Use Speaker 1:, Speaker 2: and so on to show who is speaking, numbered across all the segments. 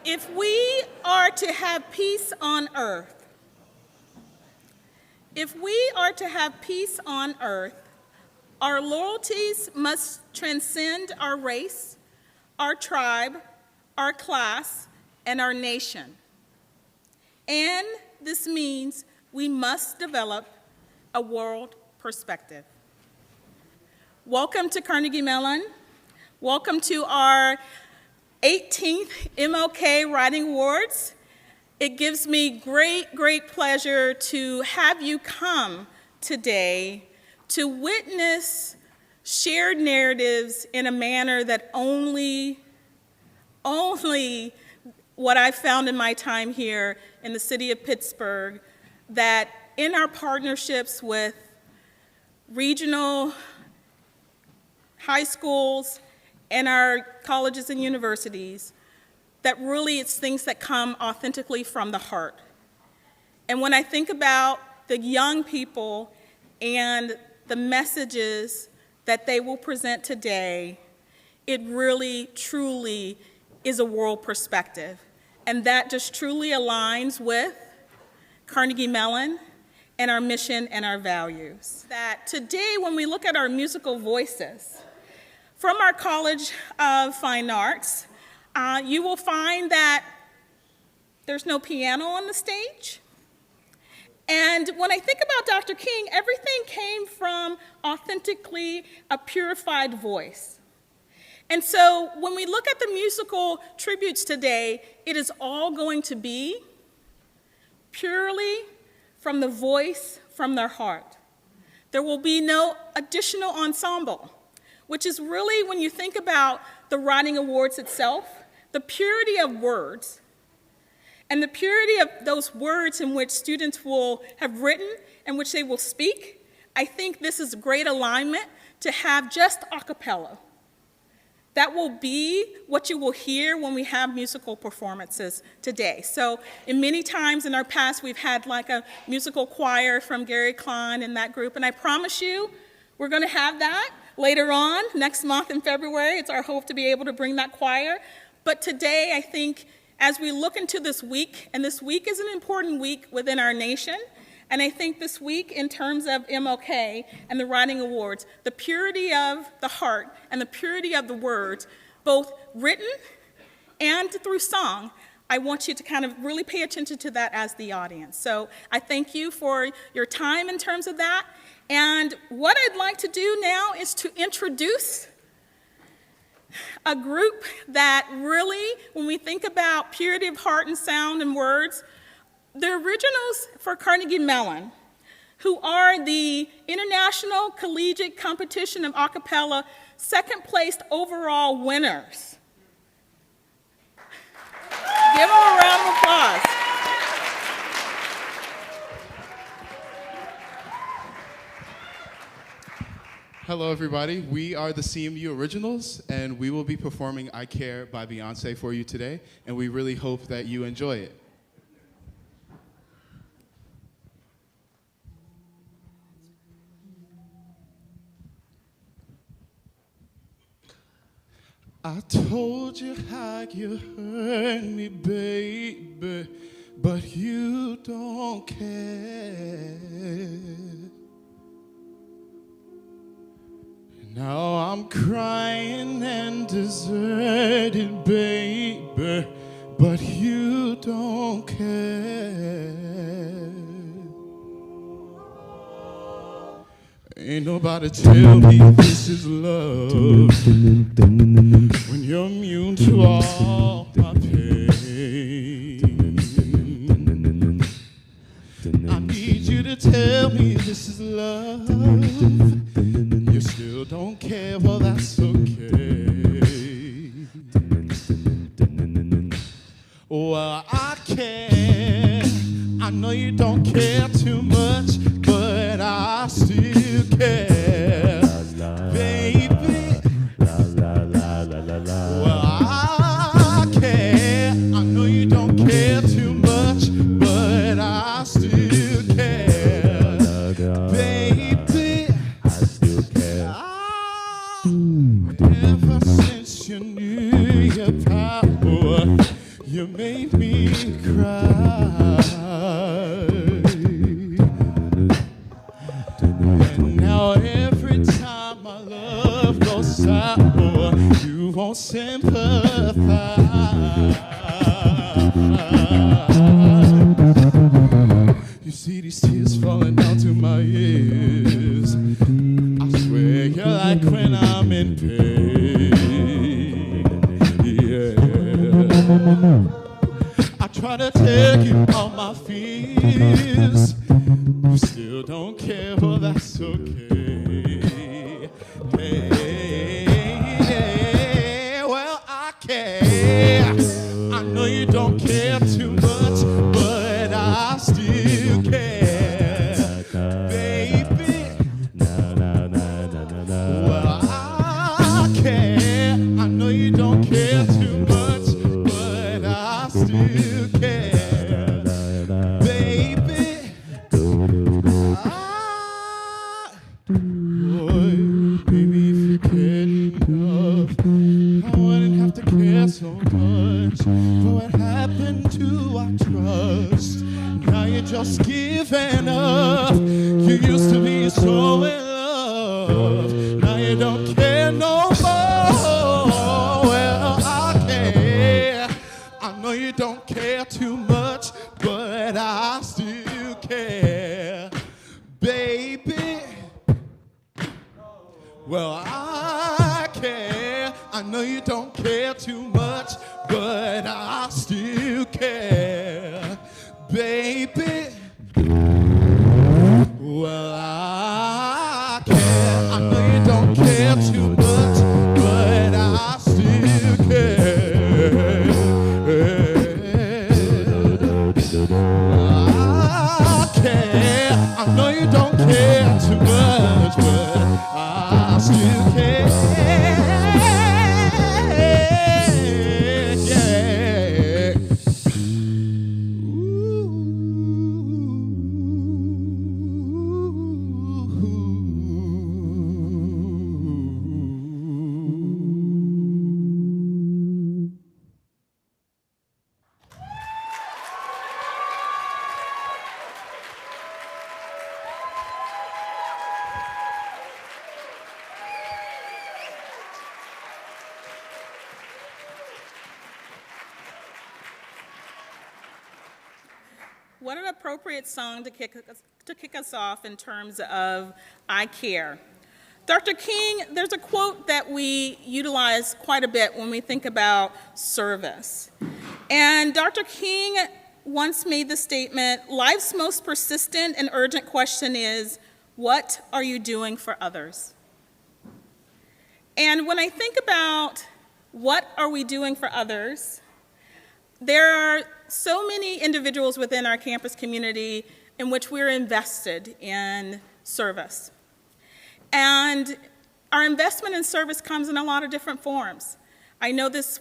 Speaker 1: If we are to have peace on earth, our loyalties must transcend our race, our tribe, our class, and our nation. And this means we must develop a world perspective. Welcome to Carnegie Mellon. Welcome to our 18th MLK Writing Awards. It gives me great pleasure to have you come today to witness shared narratives in a manner that only what I found in my time here in the city of Pittsburgh, that in our partnerships with regional high schools and our colleges and universities, that really it's things that come authentically from the heart. And when I think about the young people and the messages that they will present today, it really, truly is a world perspective. And that just truly aligns with Carnegie Mellon and our mission and our values. That today, when we look at our musical voices, from our College of Fine Arts, you will find that there's no piano on the stage. And when I think about Dr. King, everything came from authentically a purified voice. And so when we look at the musical tributes today, it is all going to be purely from the voice, from their heart. There will be no additional ensemble, which is really, when you think about the Writing Awards itself, the purity of words and the purity of those words in which students will have written and which they will speak. I think this is great alignment to have just a cappella. That will be what you will hear when we have musical performances today. So many times in our past, we've had like a musical choir from Gary Klein and that group, and I promise you, we're going to have that later on, next month in February. It's our hope to be able to bring that choir. But today, I think, as we look into this week, and this week is an important week within our nation, and I think this week, in terms of MLK and the Writing Awards, the purity of the heart and the purity of the words, both written and through song, I want you to kind of really pay attention to that as the audience. So I thank you for your time in terms of that. And what I'd like to do now is to introduce a group that really, when we think about purity of heart and sound and words, the originals for Carnegie Mellon, who are the International Collegiate Competition of Acapella second-placed overall winners. Give them a round of applause.
Speaker 2: Hello, everybody. We are the CMU Originals, and we will be performing I Care by Beyonce for you today, and we really hope that you enjoy it. I told you how you hurt me, baby, but you don't care. Now I'm crying and deserted, baby, but you don't care. Ain't nobody tell me this is love when you're immune to all my pain. I need you to tell me this is love. You still don't care, well that's okay. Well, I care. I know you don't care too much, but I still care, baby. Well, I care. I know you don't care too much, but I still care, baby. I still care. Ever since you knew your power, you made Yeah, well, that's okay. Hey, well, I care. I know you don't care too much, but I still care, baby. Well, I care. I know you don't care too much, but I still care, baby. Boy, baby, if you cared enough, I wouldn't have to care so much for what happened to our trust. Now you're just giving up. You used to be so in love. Now you don't care no more. Well, I care. I know you don't care too much, but I still care, baby. Well, I care. I know you don't care too much, but I still care, baby. Well, I care. I know you don't care too much, but I still care. I care. I know you don't care too much, but I still care. Yeah.
Speaker 1: What an appropriate song to kick us off in terms of I Care. Dr. King, there's a quote that we utilize quite a bit when we think about service. And Dr. King once made the statement, life's most persistent and urgent question is, what are you doing for others? And when I think about what are we doing for others, there are so many individuals within our campus community in which we're invested in service. And our investment in service comes in a lot of different forms. I know this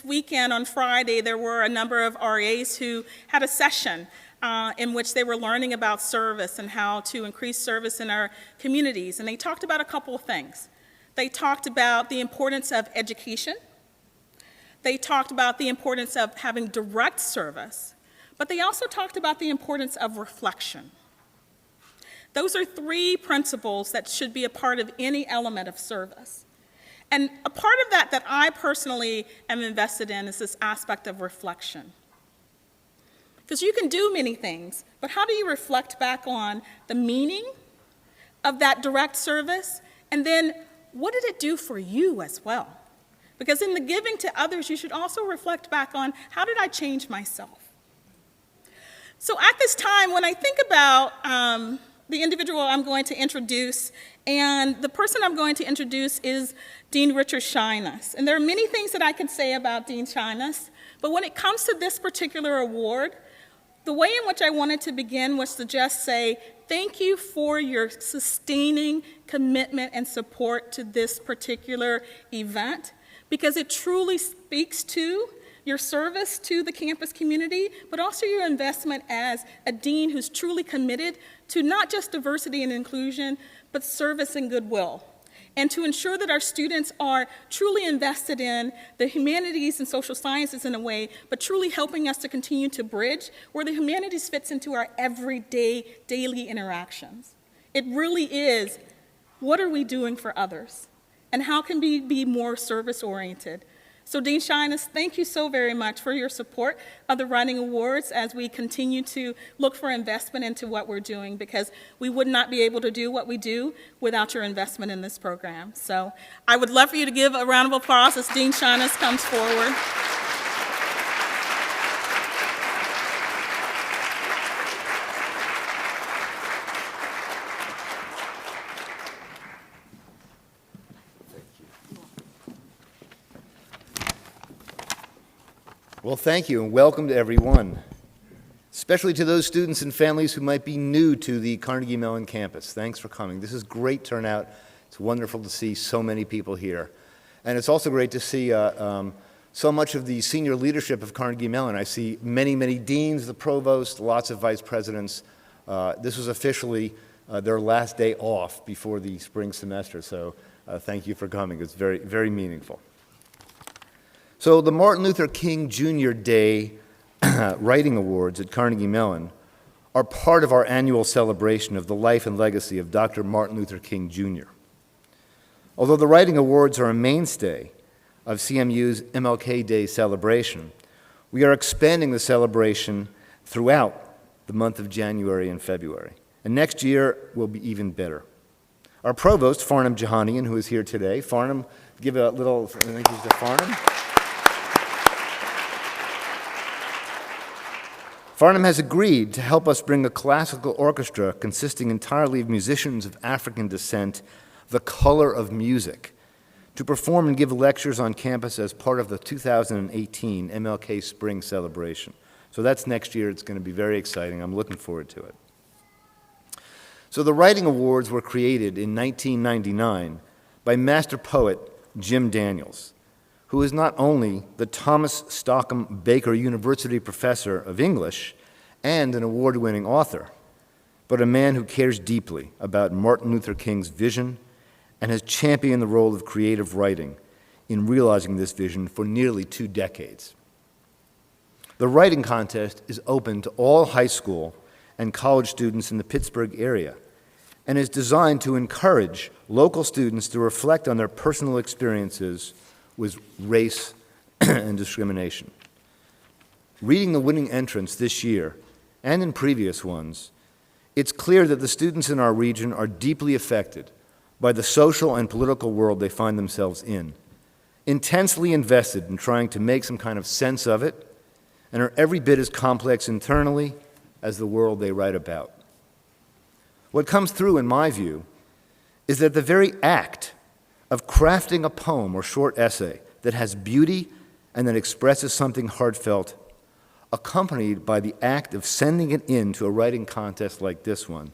Speaker 1: weekend on Friday, there were a number of RAs who had a session in which they were learning about service and how to increase service in our communities. And they talked about a couple of things. They talked about the importance of education. They talked about the importance of having direct service, but they also talked about the importance of reflection. Those are three principles that should be a part of any element of service. And a part of that I personally am invested in is this aspect of reflection. Because you can do many things, but how do you reflect back on the meaning of that direct service? And then what did it do for you as well? Because in the giving to others, you should also reflect back on, how did I change myself? So at this time, when I think about the individual I'm going to introduce, and the person I'm going to introduce is Dean Richard Shinus. And there are many things that I could say about Dean Shinus, but when it comes to this particular award, the way in which I wanted to begin was to just say, thank you for your sustaining commitment and support to this particular event, because it truly speaks to your service to the campus community, but also your investment as a dean who's truly committed to not just diversity and inclusion, but service and goodwill, and to ensure that our students are truly invested in the humanities and social sciences in a way, but truly helping us to continue to bridge where the humanities fits into our everyday, daily interactions. It really is, what are we doing for others? And how can we be more service-oriented? So Dean Shinus, thank you so very much for your support of the Writing Awards as we continue to look for investment into what we're doing, because we would not be able to do what we do without your investment in this program. So I would love for you to give a round of applause as Dean Shinus comes forward.
Speaker 3: Well, thank you, and welcome to everyone, especially to those students and families who might be new to the Carnegie Mellon campus. Thanks for coming. This is great turnout. It's wonderful to see so many people here. And it's also great to see so much of the senior leadership of Carnegie Mellon. I see many, many deans, the provost, lots of vice presidents. This was officially their last day off before the spring semester, so thank you for coming. It's very, very meaningful. So the Martin Luther King Jr. Day Writing Awards at Carnegie Mellon are part of our annual celebration of the life and legacy of Dr. Martin Luther King Jr. Although the Writing Awards are a mainstay of CMU's MLK Day celebration, we are expanding the celebration throughout the month of January and February. And next year will be even better. Our provost, Farnham Jahanian, who is here today. Farnham, give a little thank you to Farnham. Farnham has agreed to help us bring a classical orchestra consisting entirely of musicians of African descent, the color of music, to perform and give lectures on campus as part of the 2018 MLK Spring Celebration. So that's next year. It's going to be very exciting. I'm looking forward to it. So the Writing Awards were created in 1999 by master poet Jim Daniels, who is not only the Thomas Stockham Baker University Professor of English and an award-winning author, but a man who cares deeply about Martin Luther King's vision and has championed the role of creative writing in realizing this vision for nearly 2 decades. The writing contest is open to all high school and college students in the Pittsburgh area and is designed to encourage local students to reflect on their personal experiences with race and discrimination. Reading the winning entrants this year and in previous ones, it's clear that the students in our region are deeply affected by the social and political world they find themselves in, intensely invested in trying to make some kind of sense of it, and are every bit as complex internally as the world they write about. What comes through, in my view, is that the very act of crafting a poem or short essay that has beauty and that expresses something heartfelt, accompanied by the act of sending it in to a writing contest like this one,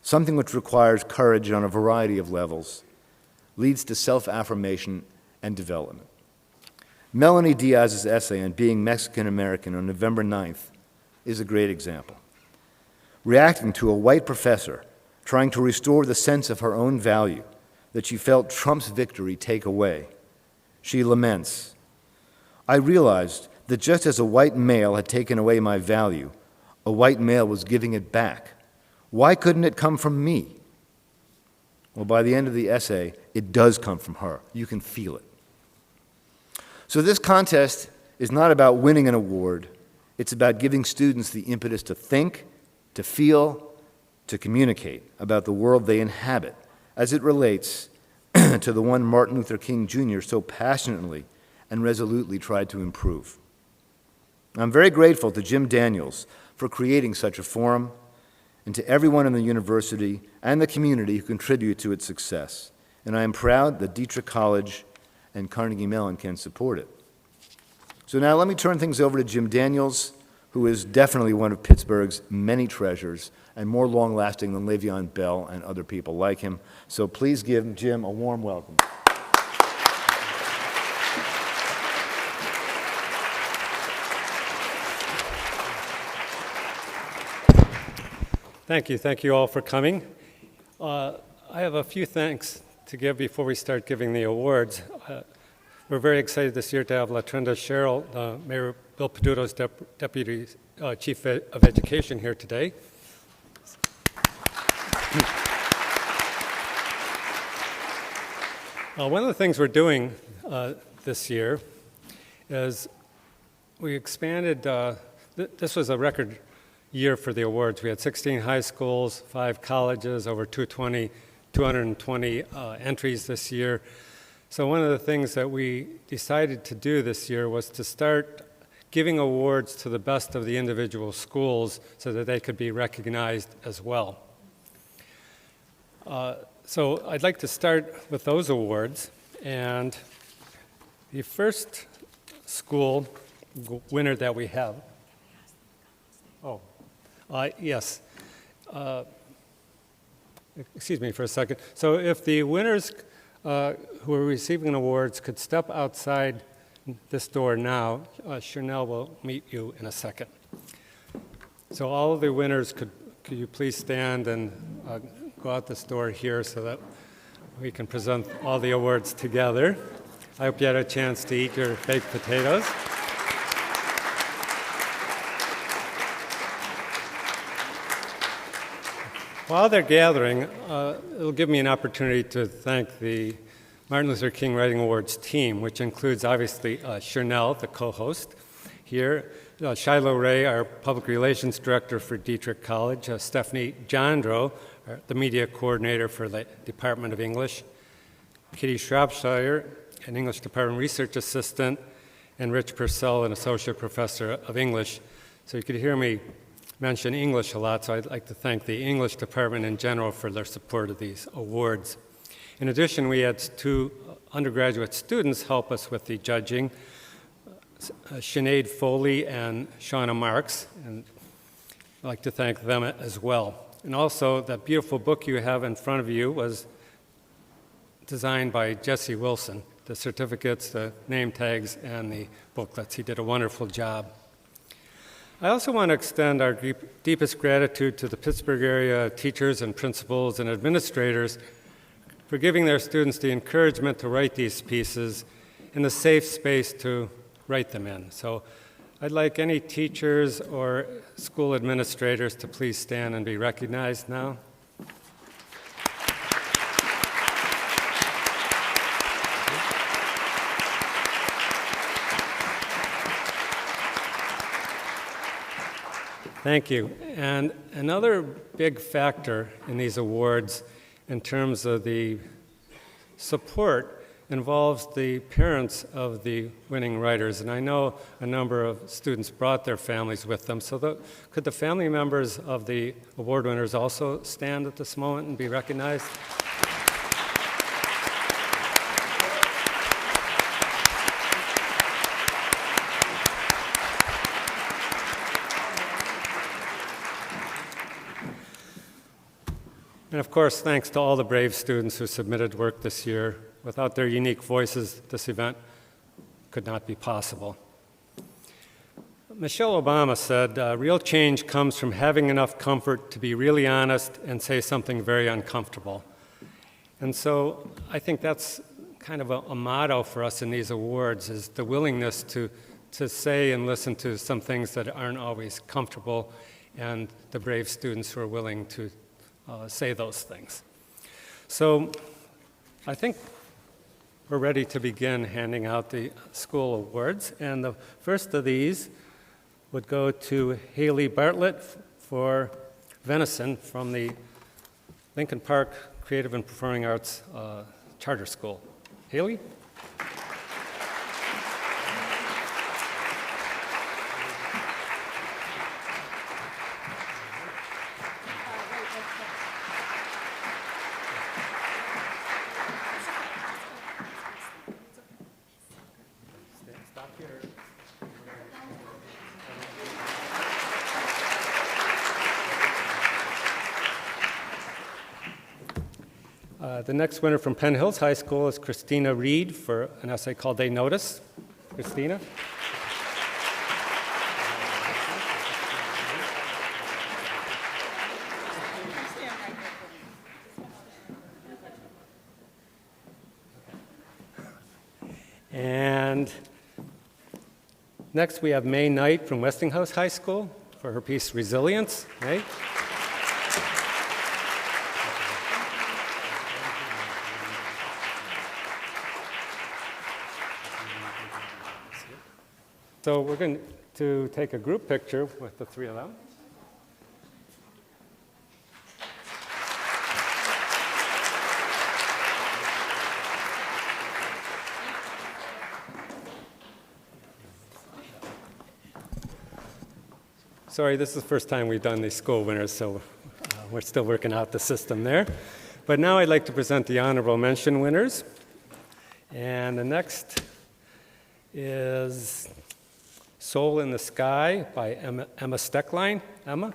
Speaker 3: something which requires courage on a variety of levels, leads to self-affirmation and development. Melanie Diaz's essay on being Mexican-American on November 9th is a great example. Reacting to a white professor trying to restore the sense of her own value that she felt Trump's victory take away, she laments, "I realized that just as a white male had taken away my value, a white male was giving it back. Why couldn't it come from me?" Well, by the end of the essay, it does come from her. You can feel it. So this contest is not about winning an award. It's about giving students the impetus to think, to feel, to communicate about the world they inhabit as it relates to the one Martin Luther King Jr. so passionately and resolutely tried to improve. I'm very grateful to Jim Daniels for creating such a forum and to everyone in the university and the community who contribute to its success. And I am proud that Dietrich College and Carnegie Mellon can support it. So now let me turn things over to Jim Daniels, who is definitely one of Pittsburgh's many treasures and more long-lasting than Le'Veon Bell and other people like him. So please give Jim a warm welcome.
Speaker 4: Thank you all for coming. I have a few thanks to give before we start giving the awards. We're very excited this year to have LaTrenda Sherrill, Mayor Bill Peduto's Deputy Chief of Education here today. One of the things we're doing this year is we expanded, this was a record year for the awards. We had 16 high schools, 5 colleges, over 220 entries this year. So one of the things that we decided to do this year was to start giving awards to the best of the individual schools so that they could be recognized as well. So I'd like to start with those awards. And the first school winner that we have. Oh, yes. Excuse me for a second. So if the winners who are receiving awards could step outside this door now, Chanel will meet you in a second. So all of the winners, could you please stand and go out this door here so that we can present all the awards together. I hope you had a chance to eat your baked potatoes. While they're gathering, it'll give me an opportunity to thank the Martin Luther King Writing Awards team, which includes obviously Chanel, the co-host here, Shiloh Ray, our public relations director for Dietrich College, Stephanie Jandro, the media coordinator for the Department of English, Kitty Shropshire, an English department research assistant, and Rich Purcell, an associate professor of English. So you could hear me mention English a lot, so I'd like to thank the English department in general for their support of these awards. In addition, we had 2 undergraduate students help us with the judging, Sinead Foley and Shauna Marks, and I'd like to thank them as well. And also, that beautiful book you have in front of you was designed by Jesse Wilson, the certificates, the name tags, and the booklets. He did a wonderful job. I also want to extend our deepest gratitude to the Pittsburgh area teachers and principals and administrators for giving their students the encouragement to write these pieces in a safe space to write them in. So I'd like any teachers or school administrators to please stand and be recognized now. Thank you. And another big factor in these awards in terms of the support involves the parents of the winning writers. And I know a number of students brought their families with them. So could the family members of the award winners also stand at this moment and be recognized? And of course, thanks to all the brave students who submitted work this year. Without their unique voices, this event could not be possible. Michelle Obama said, real change comes from having enough comfort to be really honest and say something very uncomfortable. And so I think that's kind of a motto for us in these awards, is the willingness to say and listen to some things that aren't always comfortable, and the brave students who are willing to say those things. So I think we're ready to begin handing out the school awards. And the first of these would go to Haley Bartlett for Venison from the Lincoln Park Creative and Performing Arts Charter School. Haley? The next winner from Penn Hills High School is Christina Reed for an essay called They Notice. Christina? And next we have May Knight from Westinghouse High School for her piece Resilience. May? So we're going to take a group picture with the 3 of them. Sorry, this is the first time we've done these school winners, so we're still working out the system there. But now I'd like to present the honorable mention winners. And the next is Soul in the Sky by Emma Steckline. Emma?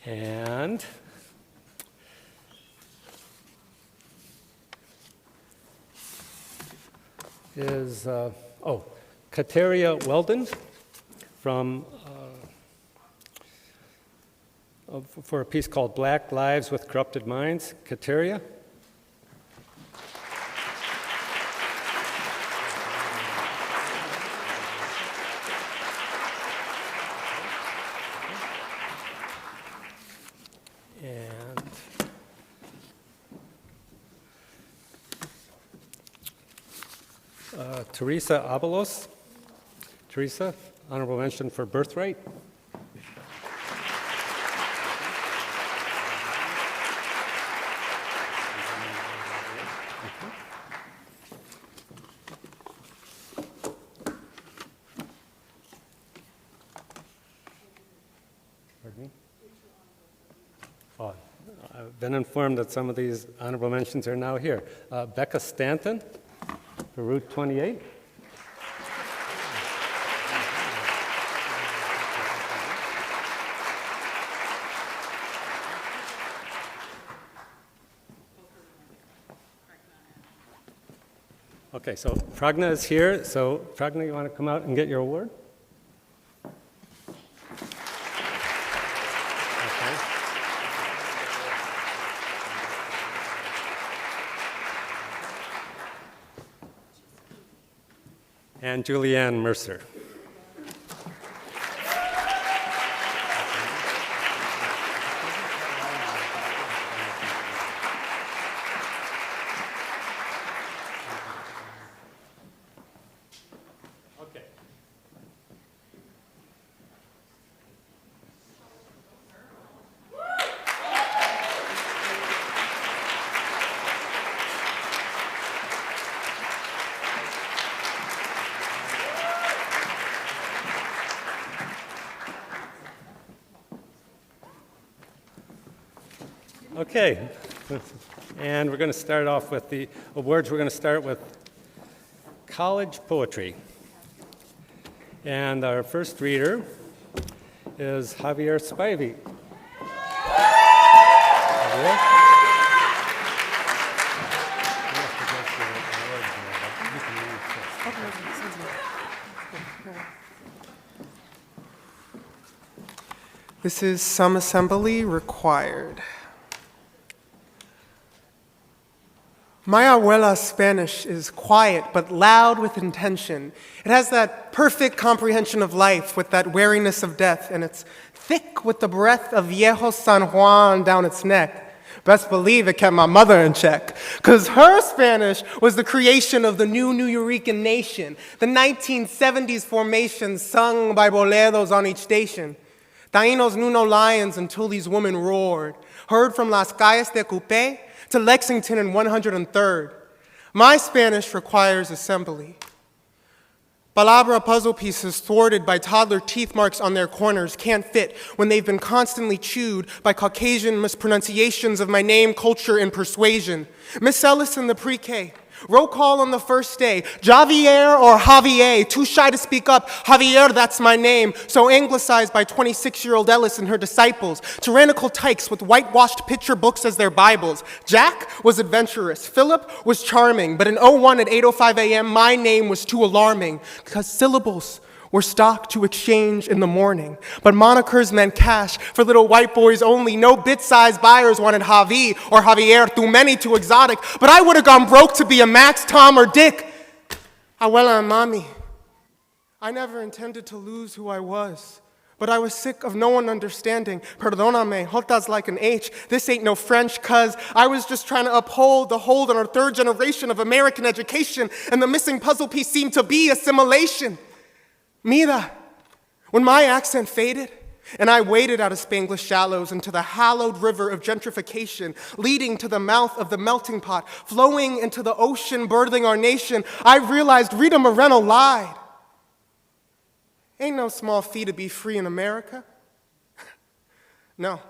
Speaker 4: And is, Kateria Weldon from, for a piece called Black Lives with Corrupted Minds. Kateria? Teresa Abalos. Teresa, honorable mention for Birthright. Pardon me? Oh, I've been informed that some of these honorable mentions are now here. Becca Stanton for Route 28. Okay, so Pragna is here. So Pragna, you want to come out and get your award? Okay. And Julianne Mercer. Okay, and we're going to start off with the awards. We're going to start with college poetry. And our first reader is Javier Spivey. Javier?
Speaker 5: This is Some Assembly Required. My abuela's Spanish is quiet but loud with intention. It has that perfect comprehension of life with that wariness of death, and it's thick with the breath of Viejo San Juan down its neck. Best believe it kept my mother in check, because her Spanish was the creation of the new Nuyorican nation, the 1970s formation sung by boleros on each station. Taínos knew no lions until these women roared, heard from Las Calles de Cupé to Lexington and 103rd. My Spanish requires assembly. Palabra puzzle pieces thwarted by toddler teeth marks on their corners can't fit when they've been constantly chewed by Caucasian mispronunciations of my name, culture, and persuasion. Miss Ellis in the pre-K. Roll call on the first day. Javier or Javier, too shy to speak up. Javier, that's my name. So anglicized by 26-year-old Ellis and her disciples. Tyrannical tykes with whitewashed picture books as their Bibles. Jack was adventurous. Philip was charming. But in 01 at 8:05 a.m., my name was too alarming because syllables were stock to exchange in the morning. But monikers meant cash for little white boys only. No bit-sized buyers wanted Javi or Javier, too many, too exotic. But I would have gone broke to be a Max, Tom, or Dick. Abuela and Mommy, I never intended to lose who I was. But I was sick of no one understanding. Perdóname, Jota's like an H. This ain't no French, cuz I was just trying to uphold the hold on our third generation of American education, and the missing puzzle piece seemed to be assimilation. Mira, when my accent faded and I waded out of Spanglish shallows into the hallowed river of gentrification, leading to the mouth of the melting pot, flowing into the ocean, birthing our nation, I realized Rita Moreno lied. Ain't no small fee to be free in America. No.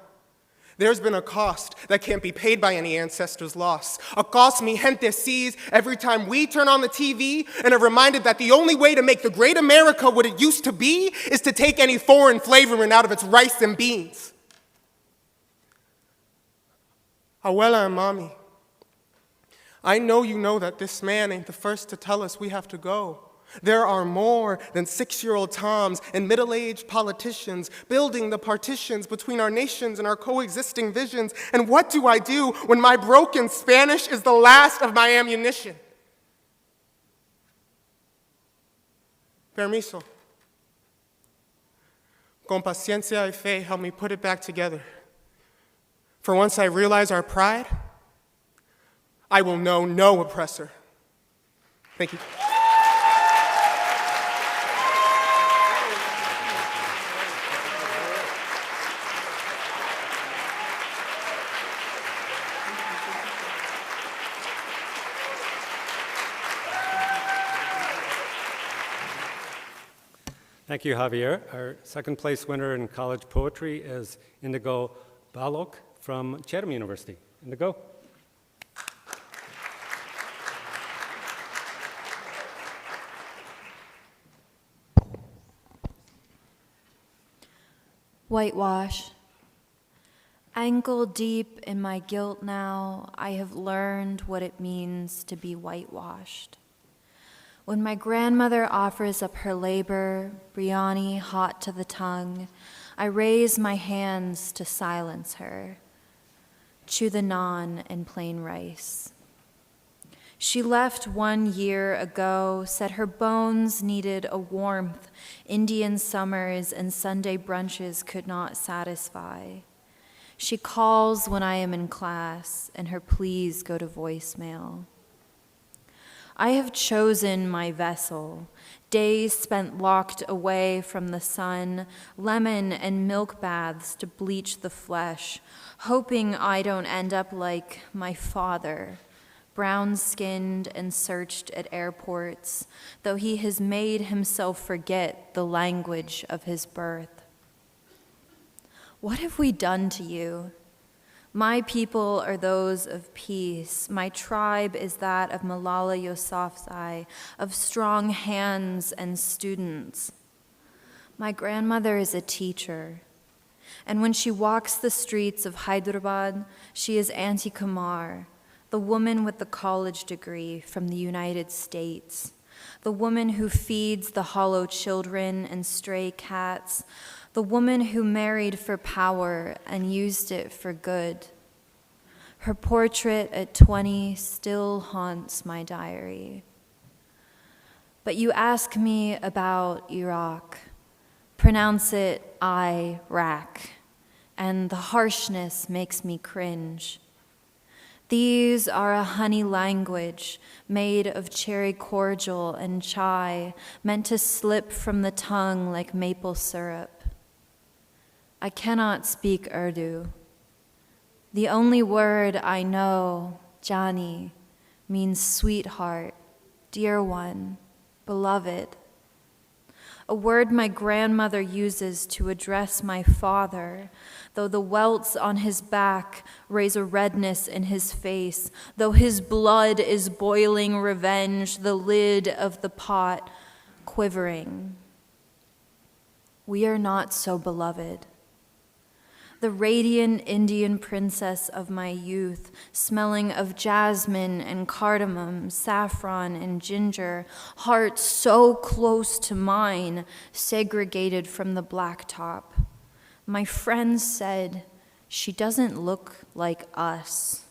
Speaker 5: There's been a cost that can't be paid by any ancestor's loss. A cost mi gente sees every time we turn on the TV and are reminded that the only way to make the great America what it used to be is to take any foreign flavoring out of its rice and beans. Abuela and Mommy, I know you know that this man ain't the first to tell us we have to go. There are more than 6-year-old Toms and middle-aged politicians building the partitions between our nations and our coexisting visions. And what do I do when my broken Spanish is the last of my ammunition? Permiso. Con paciencia y fe, help me put it back together. For once I realize our pride, I will know no oppressor. Thank you.
Speaker 4: Thank you, Javier. Our second place winner in college poetry is Indigo Balok from Chatham University. Indigo.
Speaker 6: Whitewash. Ankle deep in my guilt now, I have learned what it means to be whitewashed. When my grandmother offers up her labor, biryani hot to the tongue, I raise my hands to silence her. Chew the naan and plain rice. She left 1 year ago, said her bones needed a warmth Indian summers and Sunday brunches could not satisfy. She calls when I am in class, and her pleas go to voicemail. I have chosen my vessel, days spent locked away from the sun, lemon and milk baths to bleach the flesh, hoping I don't end up like my father, brown-skinned and searched at airports, though he has made himself forget the language of his birth. What have we done to you? My people are those of peace. My tribe is that of Malala Yousafzai, of strong hands and students. My grandmother is a teacher, and when she walks the streets of Hyderabad, she is Auntie Kamar, the woman with the college degree from the United States, the woman who feeds the hollow children and stray cats, the woman who married for power and used it for good. Her portrait at 20 still haunts my diary. But you ask me about Iraq, pronounce it Iraq, and the harshness makes me cringe. These are a honey language made of cherry cordial and chai, meant to slip from the tongue like maple syrup. I cannot speak Urdu. The only word I know, Jani, means sweetheart, dear one, beloved. A word my grandmother uses to address my father, though the welts on his back raise a redness in his face, though his blood is boiling revenge, the lid of the pot quivering. We are not so beloved. The radiant Indian princess of my youth, smelling of jasmine and cardamom, saffron and ginger, heart so close to mine, segregated from the blacktop. My friends said, she doesn't look like us.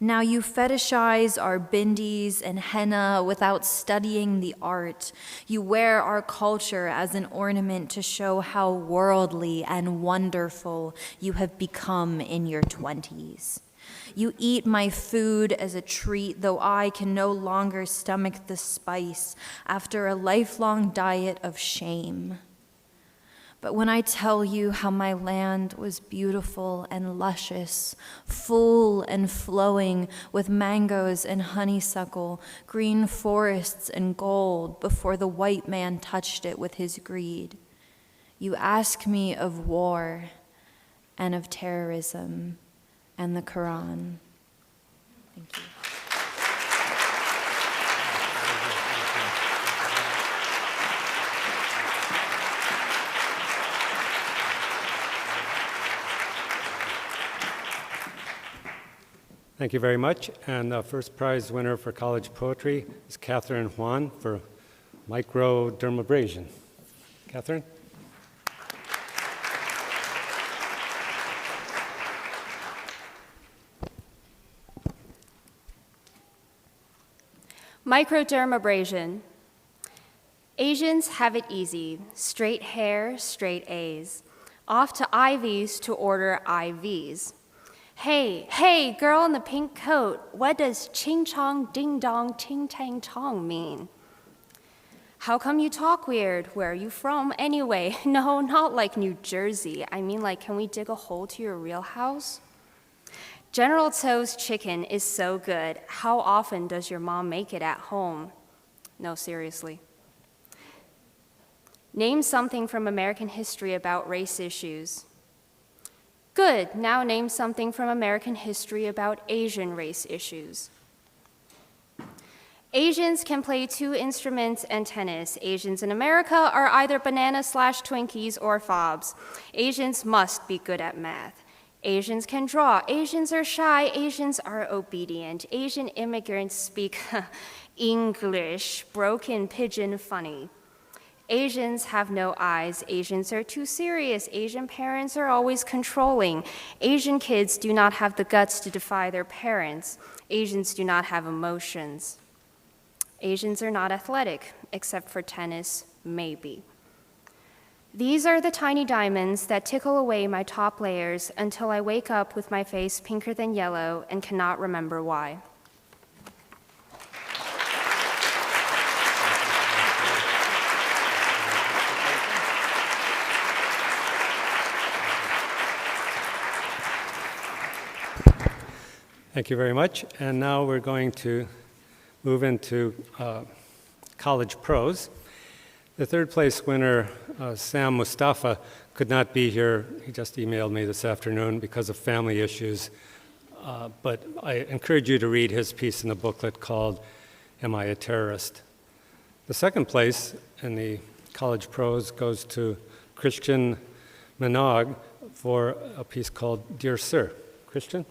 Speaker 6: Now you fetishize our bindis and henna without studying the art. You wear our culture as an ornament to show how worldly and wonderful you have become in your 20s. You eat my food as a treat, though I can no longer stomach the spice after a lifelong diet of shame. But when I tell you how my land was beautiful and luscious, full and flowing with mangoes and honeysuckle, green forests and gold before the white man touched it with his greed, you ask me of war and of terrorism and the Quran. Thank you.
Speaker 4: Thank you very much. And the first prize winner for college poetry is Catherine Juan for microdermabrasion. Catherine?
Speaker 7: Microdermabrasion. Asians have it easy. Straight hair, straight A's. Off to Ivy's to order IVs. Hey, girl in the pink coat, what does ching chong ding dong ting tang tong mean? How come you talk weird? Where are you from anyway? No, not like New Jersey. I mean, like, can we dig a hole to your real house? General Tso's chicken is so good. How often does your mom make it at home? No, seriously. Name something from American history about race issues. Good, now name something from American history about Asian race issues. Asians can play 2 instruments and tennis. Asians in America are either banana/Twinkies or fobs. Asians must be good at math. Asians can draw. Asians are shy. Asians are obedient. Asian immigrants speak English, broken pigeon funny. Asians have no eyes. Asians are too serious. Asian parents are always controlling. Asian kids do not have the guts to defy their parents. Asians do not have emotions. Asians are not athletic, except for tennis, maybe. These are the tiny diamonds that tickle away my top layers until I wake up with my face pinker than yellow and cannot remember why.
Speaker 4: Thank you very much. And now we're going to move into college prose. The third place winner, Sam Mustafa, could not be here. He just emailed me this afternoon because of family issues. But I encourage you to read his piece in the booklet called Am I a Terrorist? The second place in the college prose goes to Christian Minogue for a piece called Dear Sir. Christian?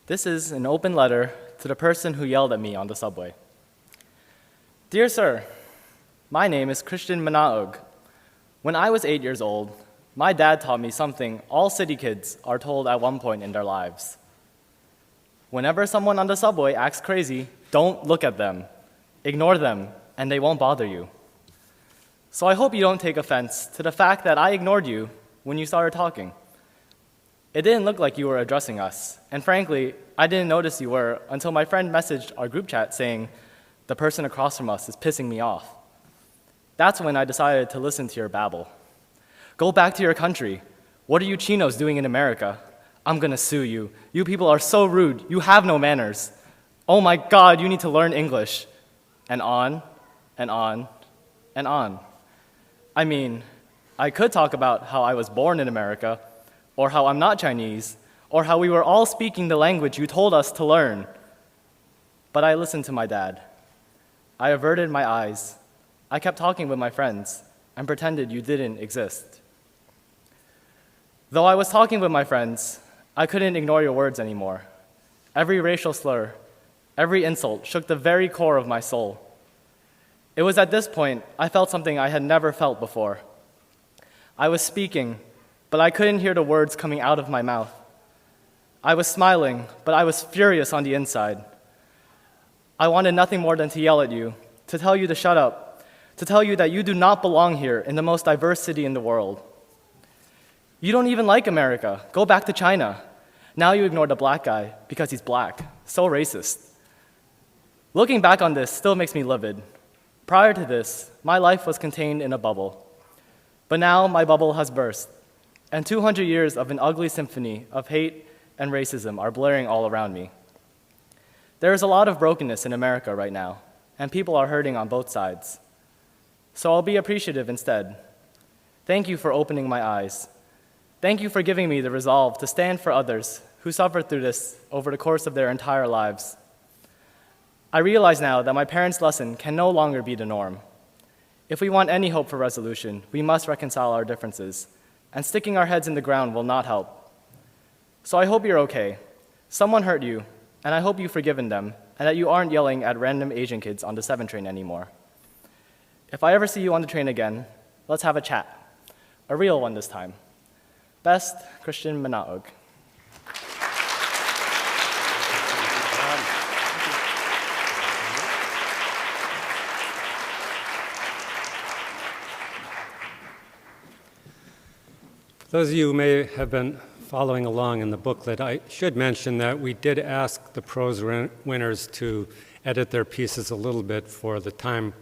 Speaker 8: This is an open letter to the person who yelled at me on the subway. Dear Sir, my name is Christian Manaug. When I was 8 years old, my dad taught me something all city kids are told at one point in their lives. Whenever someone on the subway acts crazy, don't look at them. Ignore them, and they won't bother you. So I hope you don't take offense to the fact that I ignored you when you started talking. It didn't look like you were addressing us, and frankly, I didn't notice you were until my friend messaged our group chat saying, the person across from us is pissing me off. That's when I decided to listen to your babble. Go back to your country. What are you chinos doing in America? I'm gonna sue you. You people are so rude. You have no manners. Oh my God, you need to learn English. And on, and on, and on. I mean, I could talk about how I was born in America, or how I'm not Chinese, or how we were all speaking the language you told us to learn. But I listened to my dad. I averted my eyes. I kept talking with my friends and pretended you didn't exist. Though I was talking with my friends, I couldn't ignore your words anymore. Every racial slur, every insult shook the very core of my soul. It was at this point I felt something I had never felt before. I was speaking, but I couldn't hear the words coming out of my mouth. I was smiling, but I was furious on the inside. I wanted nothing more than to yell at you, to tell you to shut up, to tell you that you do not belong here in the most diverse city in the world. You don't even like America. Go back to China. Now you ignore the black guy because he's black. So racist. Looking back on this still makes me livid. Prior to this, my life was contained in a bubble. But now my bubble has burst, and 200 years of an ugly symphony of hate and racism are blaring all around me. There is a lot of brokenness in America right now, and people are hurting on both sides. So I'll be appreciative instead. Thank you for opening my eyes. Thank you for giving me the resolve to stand for others who suffered through this over the course of their entire lives. I realize now that my parents' lesson can no longer be the norm. If we want any hope for resolution, we must reconcile our differences, and sticking our heads in the ground will not help. So I hope you're okay. Someone hurt you, and I hope you've forgiven them, and that you aren't yelling at random Asian kids on the 7 train anymore. If I ever see you on the train again, let's have a chat. A real one this time. Best, Christian Manaog.
Speaker 4: Those of you who may have been following along in the booklet, I should mention that we did ask the prose winners to edit their pieces a little bit for the time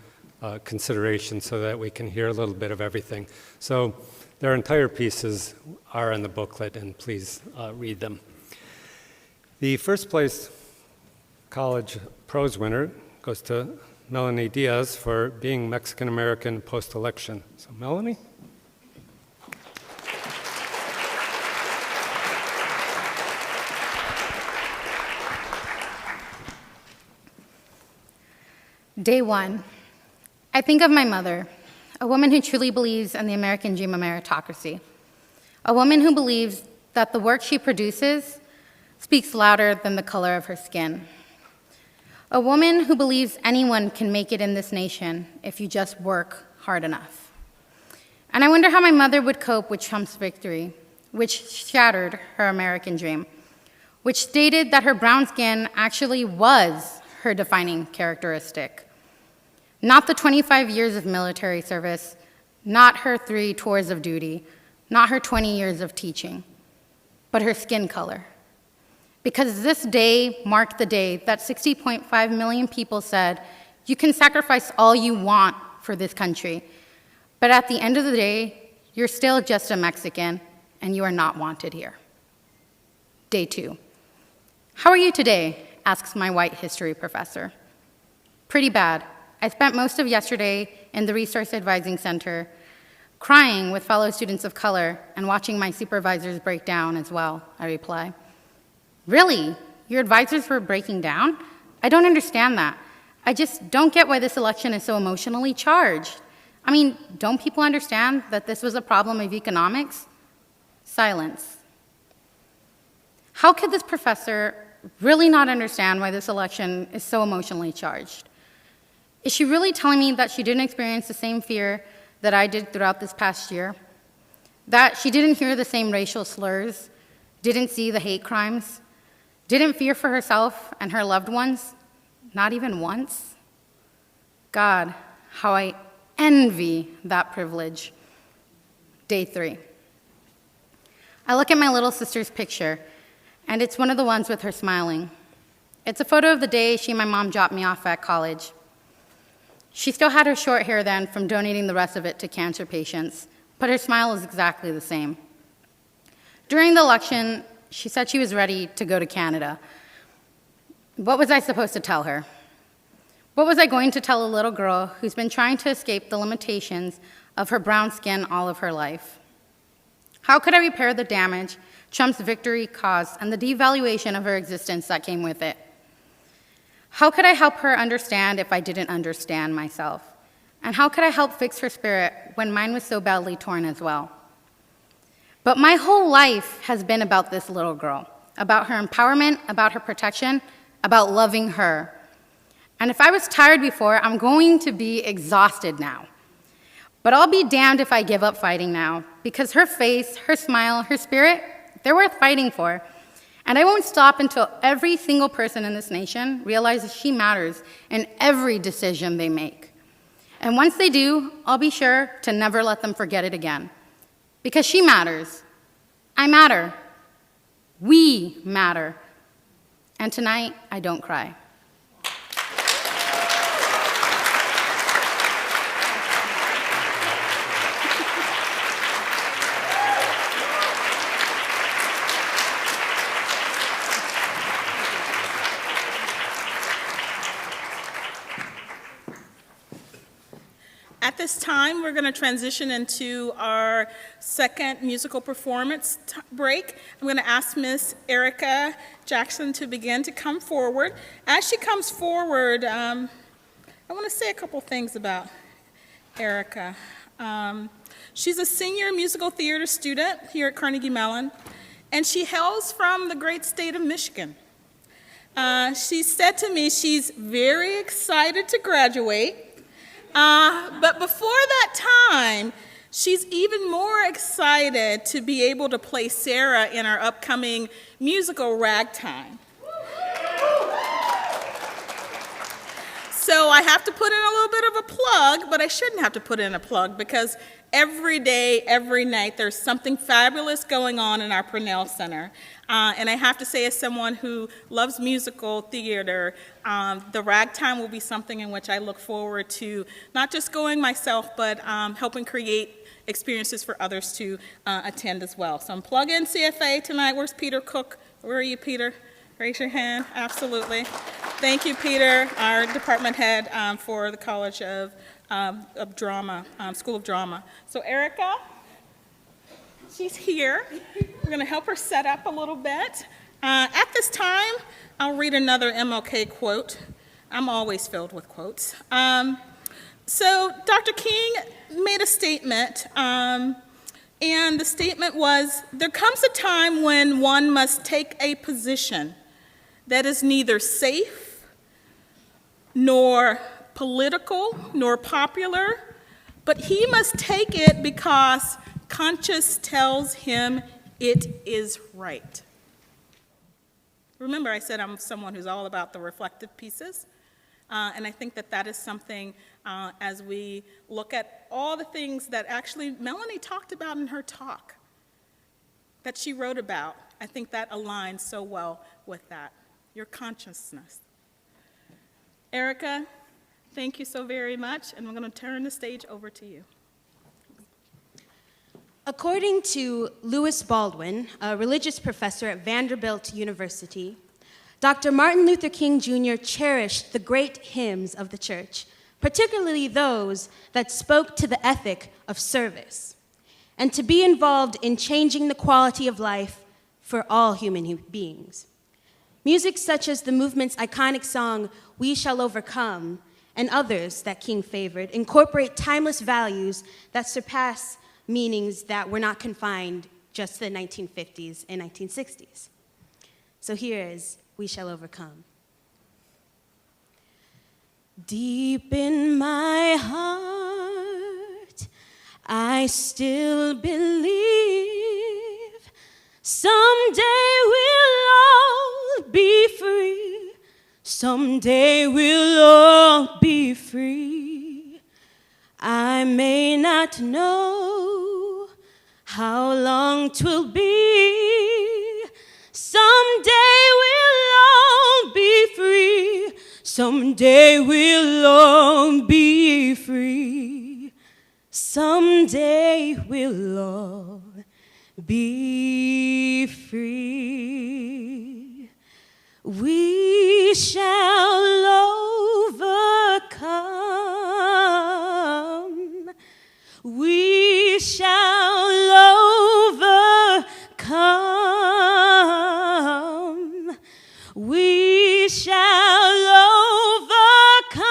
Speaker 4: consideration so that we can hear a little bit of everything. So their entire pieces are in the booklet, and please read them. The first place college prose winner goes to Melanie Diaz for being Mexican-American post-election. So Melanie?
Speaker 9: Day 1. I think of my mother, a woman who truly believes in the American dream of meritocracy, a woman who believes that the work she produces speaks louder than the color of her skin, a woman who believes anyone can make it in this nation if you just work hard enough. And I wonder how my mother would cope with Trump's victory, which shattered her American dream, which stated that her brown skin actually was her defining characteristic. Not the 25 years of military service, not her 3 tours of duty, not her 20 years of teaching, but her skin color. Because this day marked the day that 60.5 million people said, you can sacrifice all you want for this country, but at the end of the day, you're still just a Mexican and you are not wanted here. Day 2. How are you today? Asks my white history professor. Pretty bad. I spent most of yesterday in the Resource Advising Center crying with fellow students of color and watching my supervisors break down as well, I reply. Really? Your advisors were breaking down? I don't understand that. I just don't get why this election is so emotionally charged. I mean, don't people understand that this was a problem of economics? Silence. How could this professor really not understand why this election is so emotionally charged? Is she really telling me that she didn't experience the same fear that I did throughout this past year? That she didn't hear the same racial slurs, didn't see the hate crimes, didn't fear for herself and her loved ones, not even once? God, how I envy that privilege. Day 3. I look at my little sister's picture, and it's one of the ones with her smiling. It's a photo of the day she and my mom dropped me off at college. She still had her short hair then from donating the rest of it to cancer patients, but her smile is exactly the same. During the election, she said she was ready to go to Canada. What was I supposed to tell her? What was I going to tell a little girl who's been trying to escape the limitations of her brown skin all of her life? How could I repair the damage Trump's victory caused and the devaluation of her existence that came with it? How could I help her understand if I didn't understand myself? And how could I help fix her spirit when mine was so badly torn as well? But my whole life has been about this little girl, about her empowerment, about her protection, about loving her. And if I was tired before, I'm going to be exhausted now. But I'll be damned if I give up fighting now, because her face, her smile, her spirit, they're worth fighting for. And I won't stop until every single person in this nation realizes she matters in every decision they make. And once they do, I'll be sure to never let them forget it again. Because she matters, I matter. We matter. And tonight, I don't cry.
Speaker 1: At this time, we're going to transition into our second musical performance break. I'm going to ask Miss Erica Jackson to begin to come forward. As she comes forward, I want to say a couple things about Erica. She's a senior musical theater student here at Carnegie Mellon, and she hails from the great state of Michigan. She said to me she's very excited to graduate. But before that time, she's even more excited to be able to play Sarah in our upcoming musical Ragtime. So I have to put in a little bit of a plug, but I shouldn't have to put in a plug because every day, every night, there's something fabulous going on in our Purnell Center. And I have to say, as someone who loves musical theater, the Ragtime will be something in which I look forward to not just going myself, but helping create experiences for others to attend as well. So I'm plug-in CFA tonight. Where's Peter Cook? Where are you, Peter? Raise your hand. Absolutely. Thank you, Peter, our department head for the College of Drama, School of Drama. So Erica, she's here. We're going to help her set up a little bit. At this time, I'll read another MLK quote. I'm always filled with quotes. So Dr. King made a statement, and the statement was, "There comes a time when one must take a position that is neither safe, nor political, nor popular, but he must take it because conscience tells him it is right." Remember, I said I'm someone who's all about the reflective pieces, and I think that that is something as we look at all the things that actually Melanie talked about in her talk, that she wrote about. I think that aligns so well with that, your consciousness. Erica, thank you so very much, and we're going to turn the stage over to you.
Speaker 10: According to Lewis Baldwin, a religious professor at Vanderbilt University, Dr. Martin Luther King Jr. cherished the great hymns of the church, particularly those that spoke to the ethic of service and to be involved in changing the quality of life for all human beings. Music such as the movement's iconic song, "We Shall Overcome," and others that King favored incorporate timeless values that surpass meanings that were not confined just to the 1950s and 1960s. So here is "We Shall Overcome." Deep in my heart, I still believe someday we'll all be free. Someday we'll all be free. I may not know how long 'twill be. Someday we'll all be free. Someday we'll all be free. Someday we'll all be free. We shall overcome. We shall overcome. We shall overcome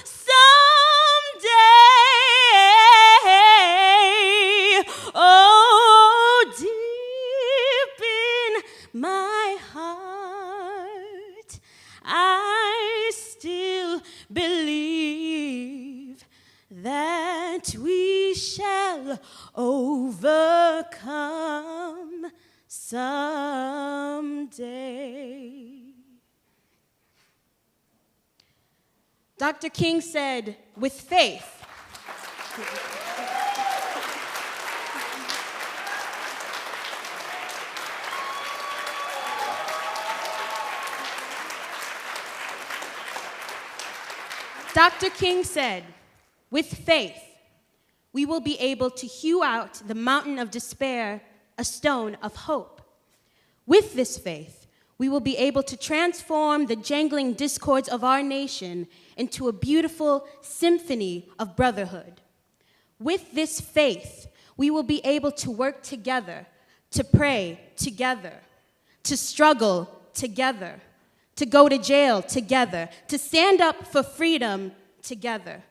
Speaker 10: someday. Oh, deep in my heart, I still believe that we shall overcome someday. Dr. King said, with faith, Dr. King said, with faith, we will be able to hew out the mountain of despair a stone of hope. With this faith, we will be able to transform the jangling discords of our nation into a beautiful symphony of brotherhood. With this faith, we will be able to work together, to pray together, to struggle together, to go to jail together, to stand up for freedom together,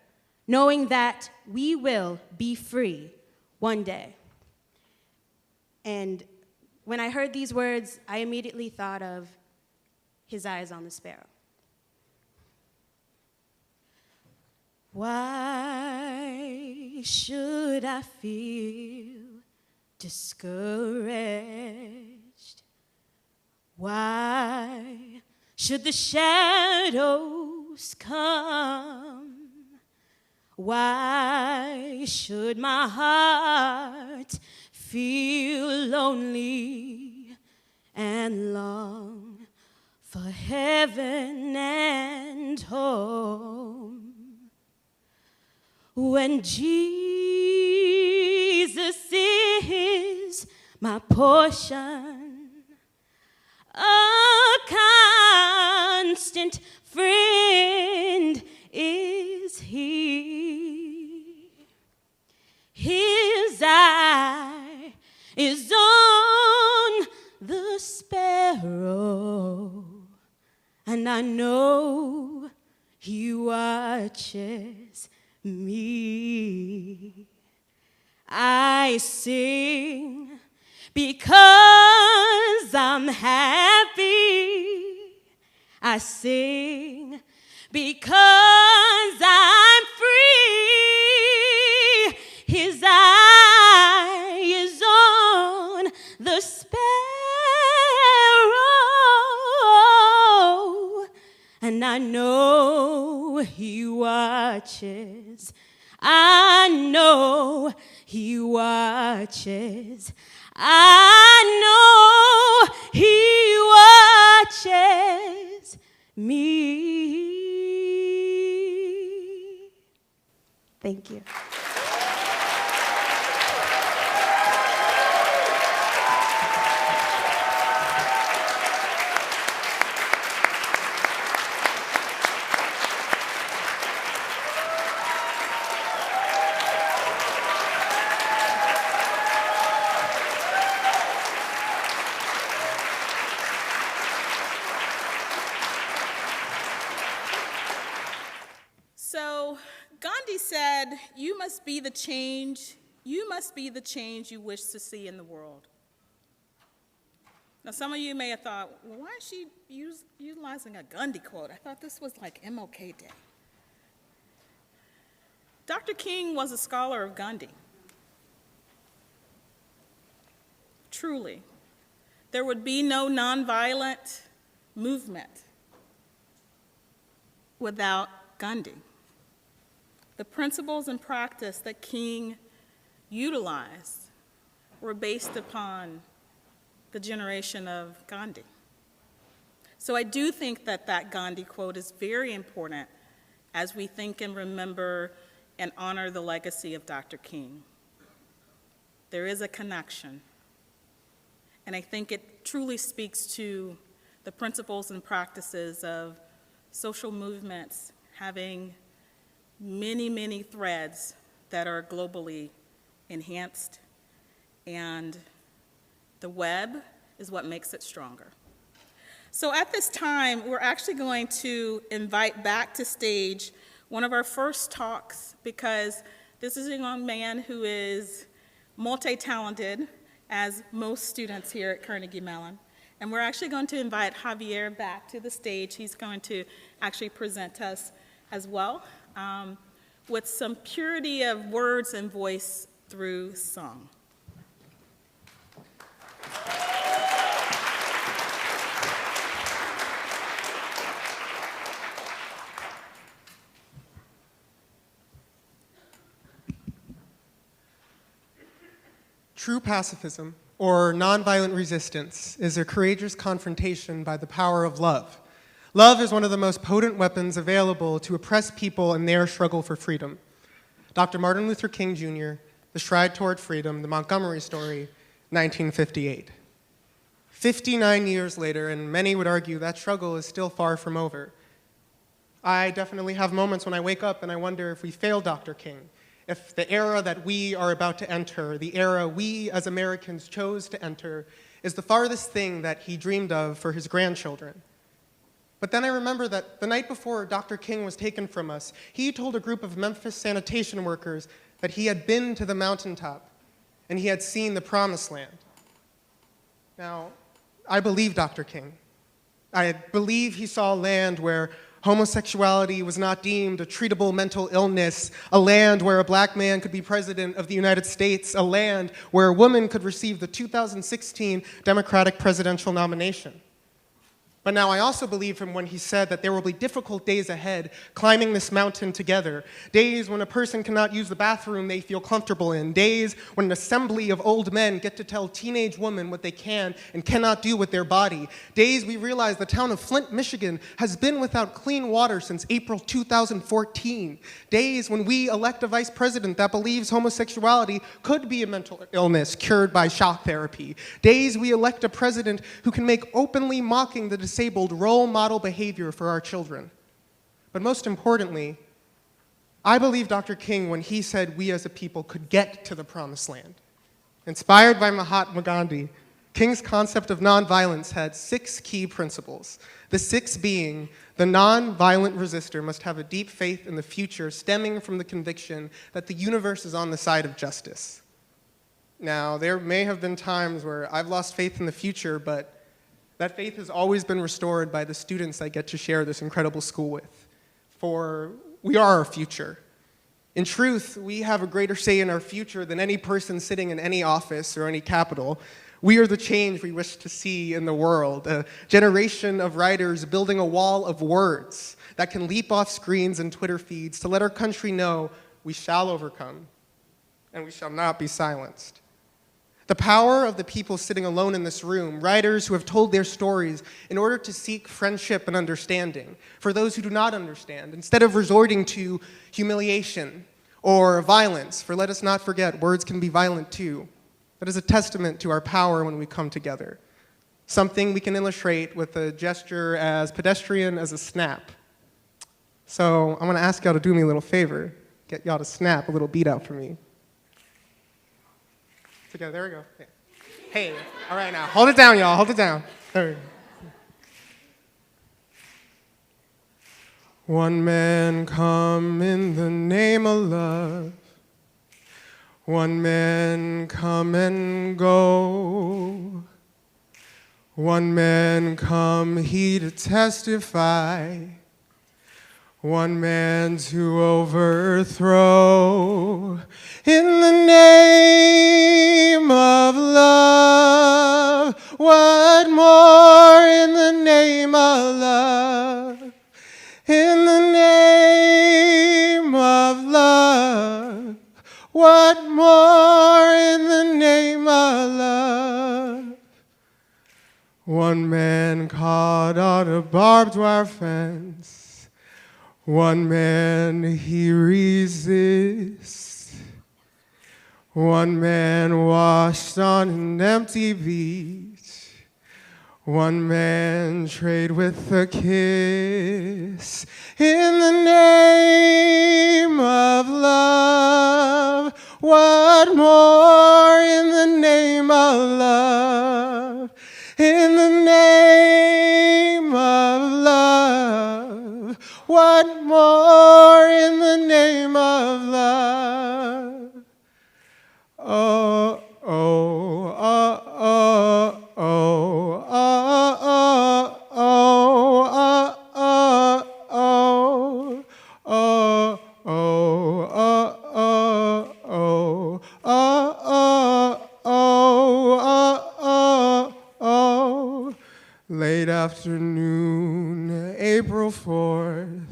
Speaker 10: knowing that we will be free one day. And when I heard these words, I immediately thought of His Eyes on the Sparrow. Why should I feel discouraged? Why should the shadows come? Why should my heart feel lonely and long for heaven and home? When Jesus is my portion, a constant friend is He. His eye is on the sparrow, and I know He watches me. I sing because I'm happy. I sing because I'm free. His eye is on the sparrow, and I know He watches. I know He watches. I know He watches me. Thank you.
Speaker 1: So Gandhi said, you must be the change you wish to see in the world. Now, some of you may have thought, well, why is she utilizing a Gandhi quote? I thought this was like MLK Day. Dr. King was a scholar of Gandhi. Truly, there would be no nonviolent movement without Gandhi. The principles and practice that King utilized were based upon the generation of Gandhi. So I do think that that Gandhi quote is very important as we think and remember and honor the legacy of Dr. King. There is a connection, and I think it truly speaks to the principles and practices of social movements having many, many threads that are globally enhanced, and the web is what makes it stronger. So at this time, we're actually going to invite back to stage one of our first talks, because this is a young man who is multi-talented, as most students here at Carnegie Mellon. And we're actually going to invite Javier back to the stage. He's going to actually present us as well with some purity of words and voice through song.
Speaker 5: True pacifism, or nonviolent resistance, is a courageous confrontation by the power of love. Love is one of the most potent weapons available to oppress people in their struggle for freedom. Dr. Martin Luther King Jr., The Stride Toward Freedom, The Montgomery Story, 1958. 59 years later, and many would argue that struggle is still far from over. I definitely have moments when I wake up and I wonder if we failed Dr. King, if the era that we are about to enter, the era we as Americans chose to enter, is the farthest thing that he dreamed of for his grandchildren. But then I remember that the night before Dr. King was taken from us, he told a group of Memphis sanitation workers that he had been to the mountaintop and he had seen the promised land. Now, I believe Dr. King. I believe he saw land where homosexuality was not deemed a treatable mental illness, a land where a black man could be president of the United States, a land where a woman could receive the 2016 Democratic presidential nomination. But now I also believe him when he said that there will be difficult days ahead climbing this mountain together, days when a person cannot use the bathroom they feel comfortable in, days when an assembly of old men get to tell teenage women what they can and cannot do with their body, days we realize the town of Flint, Michigan has been without clean water since April 2014, days when we elect a vice president that believes homosexuality could be a mental illness cured by shock therapy, days we elect a president who can make openly mocking the disabled role model behavior for our children. But most importantly, I believe Dr. King when he said we as a people could get to the promised land. Inspired by Mahatma Gandhi, King's concept of nonviolence had 6 key principles. The 6 being, the nonviolent resistor must have a deep faith in the future stemming from the conviction that the universe is on the side of justice. Now, there may have been times where I've lost faith in the future, but that faith has always been restored by the students I get to share this incredible school with. For we are our future. In truth, we have a greater say in our future than any person sitting in any office or any capital. We are the change we wish to see in the world, a generation of writers building a wall of words that can leap off screens and Twitter feeds to let our country know we shall overcome and we shall not be silenced. The power of the people sitting alone in this room, writers who have told their stories in order to seek friendship and understanding for those who do not understand, instead of resorting to humiliation or violence, for let us not forget, words can be violent too. That is a testament to our power when we come together. Something we can illustrate with a gesture as pedestrian as a snap. So I'm gonna ask y'all to do me a little favor, get y'all to snap a little beat out for me. Together, there we go. Yeah. Hey, all right now, hold it down, y'all, hold it down. There we go. One man come in the name of love. One man come and go. One man come he to testify. One man to overthrow. In the name of love, what more in the name of love? In the name of love, what more in the name of love? One man caught on a barbed wire fence. One man he resists. One man washed on an empty beach. One man trade with a kiss. In the name of love, what more in the name of love? In the name of love, what more in the name of love? Oh, oh, oh, oh, oh, oh, oh, oh, oh, oh, oh. Late afternoon, April 4th,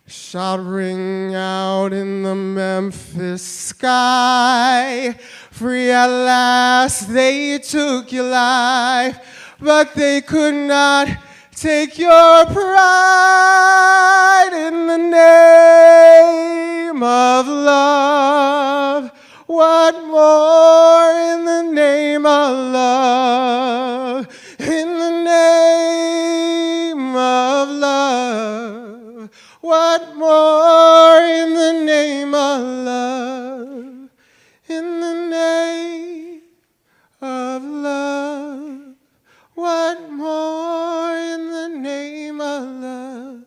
Speaker 5: shot ring out in the Memphis sky. Free at last, they took your life, but they could not
Speaker 2: Take your pride in the name of love. What more in the name of love? In the name of love. What more in the name of love? In the name of love. What more in the name of love?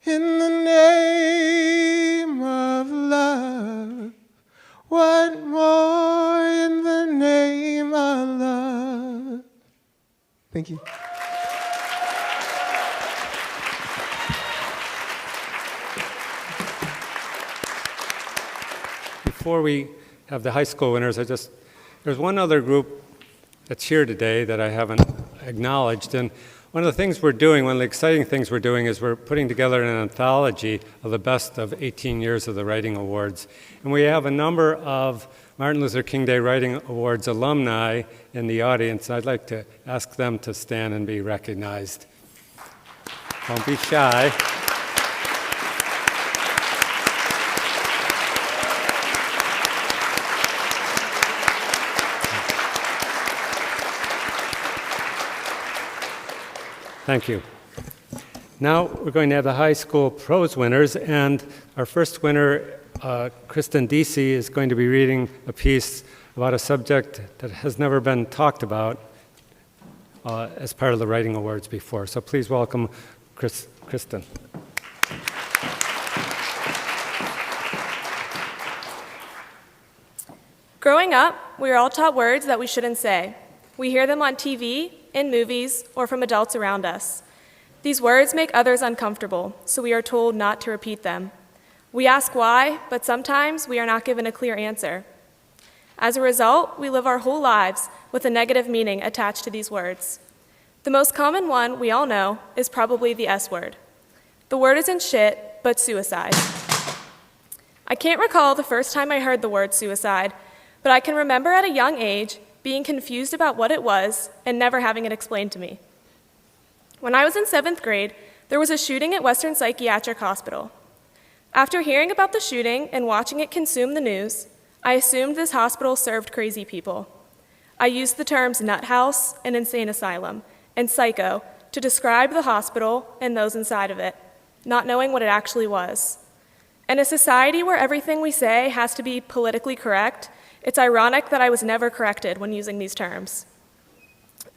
Speaker 2: In the name of love. What more in the name of love? Thank you.
Speaker 4: Before we have the high school winners, there's one other group that's here today that I haven't acknowledged. And one of the things we're doing, one of the exciting things we're doing is we're putting together an anthology of the best of 18 years of the Writing Awards. And we have a number of Martin Luther King Day Writing Awards alumni in the audience. I'd like to ask them to stand and be recognized. Don't be shy. Thank you. Now we're going to have the high school prose winners, and our first winner, Kristen Deasy, is going to be reading a piece about a subject that has never been talked about as part of the Writing Awards before. So please welcome Kristen.
Speaker 11: Growing up, we are all taught words that we shouldn't say. We hear them on TV, in movies, or from adults around us. These words make others uncomfortable, so we are told not to repeat them. We ask why, but sometimes we are not given a clear answer. As a result, we live our whole lives with a negative meaning attached to these words. The most common one we all know is probably the S word. The word isn't shit, but suicide. I can't recall the first time I heard the word suicide, but I can remember at a young age being confused about what it was and never having it explained to me. When I was in 7th grade, there was a shooting at Western Psychiatric Hospital. After hearing about the shooting and watching it consume the news, I assumed this hospital served crazy people. I used the terms nut house and insane asylum and psycho to describe the hospital and those inside of it, not knowing what it actually was. In a society where everything we say has to be politically correct, it's ironic that I was never corrected when using these terms.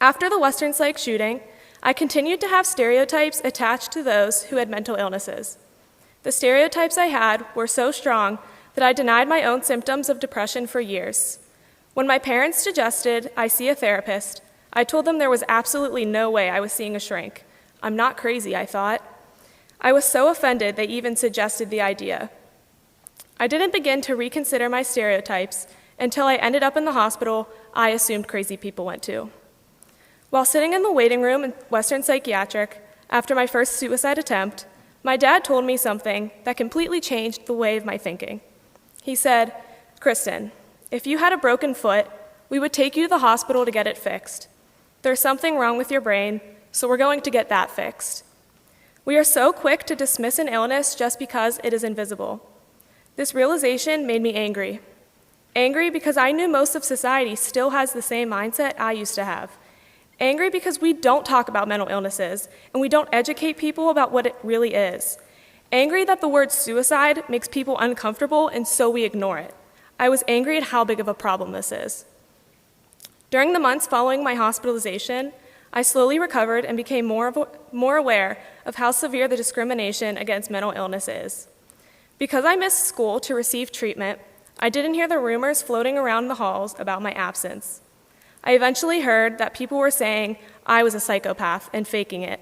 Speaker 11: After the Western Psych shooting, I continued to have stereotypes attached to those who had mental illnesses. The stereotypes I had were so strong that I denied my own symptoms of depression for years. When my parents suggested I see a therapist, I told them there was absolutely no way I was seeing a shrink. I'm not crazy, I thought. I was so offended they even suggested the idea. I didn't begin to reconsider my stereotypes until I ended up in the hospital I assumed crazy people went to. While sitting in the waiting room in Western Psychiatric after my first suicide attempt, my dad told me something that completely changed the way of my thinking. He said, "Kristen, if you had a broken foot, we would take you to the hospital to get it fixed. There's something wrong with your brain, so we're going to get that fixed." We are so quick to dismiss an illness just because it is invisible. This realization made me angry. Angry because I knew most of society still has the same mindset I used to have. Angry because we don't talk about mental illnesses and we don't educate people about what it really is. Angry that the word suicide makes people uncomfortable and so we ignore it. I was angry at how big of a problem this is. During the months following my hospitalization, I slowly recovered and became more aware of how severe the discrimination against mental illness is. Because I missed school to receive treatment, I didn't hear the rumors floating around the halls about my absence. I eventually heard that people were saying I was a psychopath and faking it.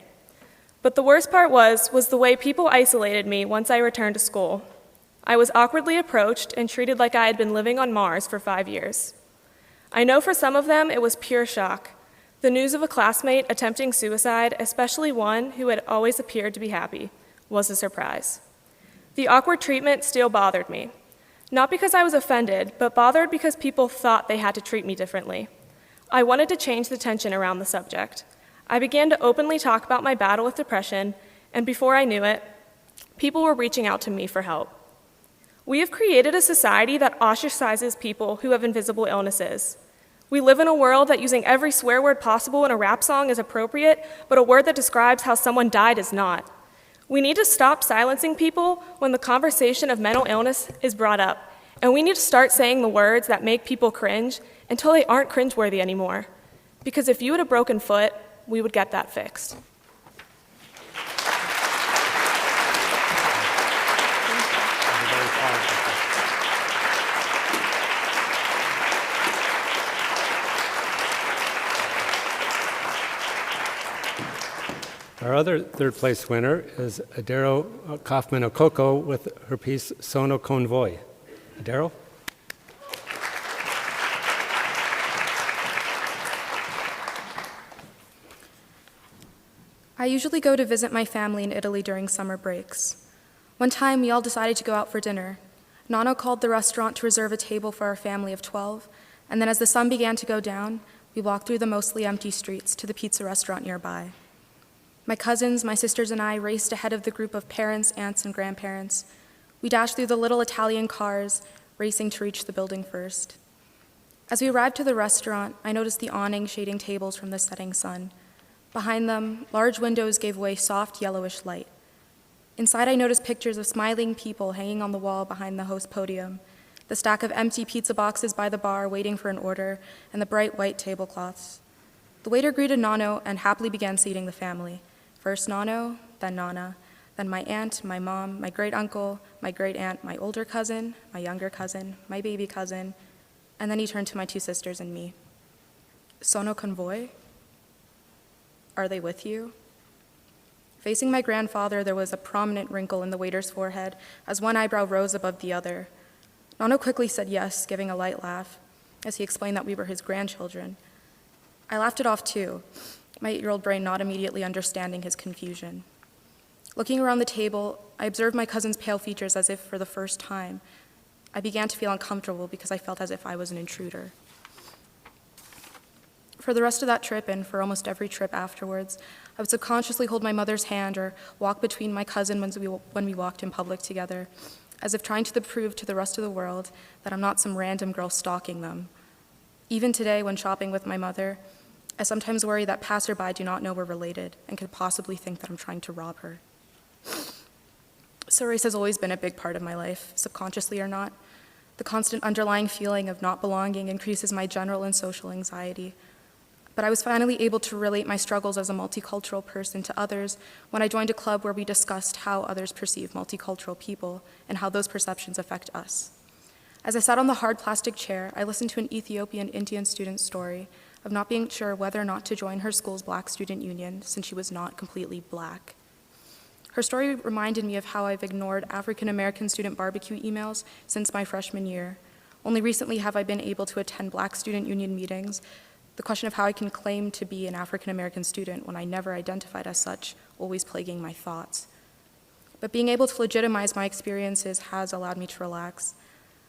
Speaker 11: But the worst part was the way people isolated me once I returned to school. I was awkwardly approached and treated like I had been living on Mars for 5 years. I know for some of them it was pure shock. The news of a classmate attempting suicide, especially one who had always appeared to be happy, was a surprise. The awkward treatment still bothered me. Not because I was offended, but bothered because people thought they had to treat me differently. I wanted to change the tension around the subject. I began to openly talk about my battle with depression, and before I knew it, people were reaching out to me for help. We have created a society that ostracizes people who have invisible illnesses. We live in a world that using every swear word possible in a rap song is appropriate, but a word that describes how someone died is not. We need to stop silencing people when the conversation of mental illness is brought up, and we need to start saying the words that make people cringe until they aren't cringeworthy anymore. Because if you had a broken foot, we would get that fixed.
Speaker 4: Our other third place winner is Adero Kaufman Okoko with her piece Sono Convoy. Adero?
Speaker 12: I usually go to visit my family in Italy during summer breaks. One time, we all decided to go out for dinner. Nano called the restaurant to reserve a table for our family of 12, and then as the sun began to go down, we walked through the mostly empty streets to the pizza restaurant nearby. My cousins, my sisters, and I raced ahead of the group of parents, aunts, and grandparents. We dashed through the little Italian cars, racing to reach the building first. As we arrived to the restaurant, I noticed the awning shading tables from the setting sun. Behind them, large windows gave way soft yellowish light. Inside, I noticed pictures of smiling people hanging on the wall behind the host podium, the stack of empty pizza boxes by the bar waiting for an order, and the bright white tablecloths. The waiter greeted Nano and happily began seating the family. First Nano, then Nana, then my aunt, my mom, my great-uncle, my great-aunt, my older cousin, my younger cousin, my baby cousin, and then he turned to my two sisters and me. Sono convoy? Are they with you? Facing my grandfather, there was a prominent wrinkle in the waiter's forehead as one eyebrow rose above the other. Nano quickly said yes, giving a light laugh, as he explained that we were his grandchildren. I laughed it off too, my 8-year-old brain not immediately understanding his confusion. Looking around the table, I observed my cousin's pale features as if for the first time. I began to feel uncomfortable because I felt as if I was an intruder. For the rest of that trip, and for almost every trip afterwards, I would subconsciously hold my mother's hand or walk between my cousin when we walked in public together, as if trying to prove to the rest of the world that I'm not some random girl stalking them. Even today, when shopping with my mother, I sometimes worry that passerby do not know we're related and could possibly think that I'm trying to rob her. So race has always been a big part of my life, subconsciously or not. The constant underlying feeling of not belonging increases my general and social anxiety. But I was finally able to relate my struggles as a multicultural person to others when I joined a club where we discussed how others perceive multicultural people and how those perceptions affect us. As I sat on the hard plastic chair, I listened to an Ethiopian Indian student's story of not being sure whether or not to join her school's Black student union since she was not completely Black. Her story reminded me of how I've ignored African-American student barbecue emails since my freshman year. Only recently have I been able to attend Black student union meetings. The question of how I can claim to be an African-American student when I never identified as such, always plaguing my thoughts. But being able to legitimize my experiences has allowed me to relax.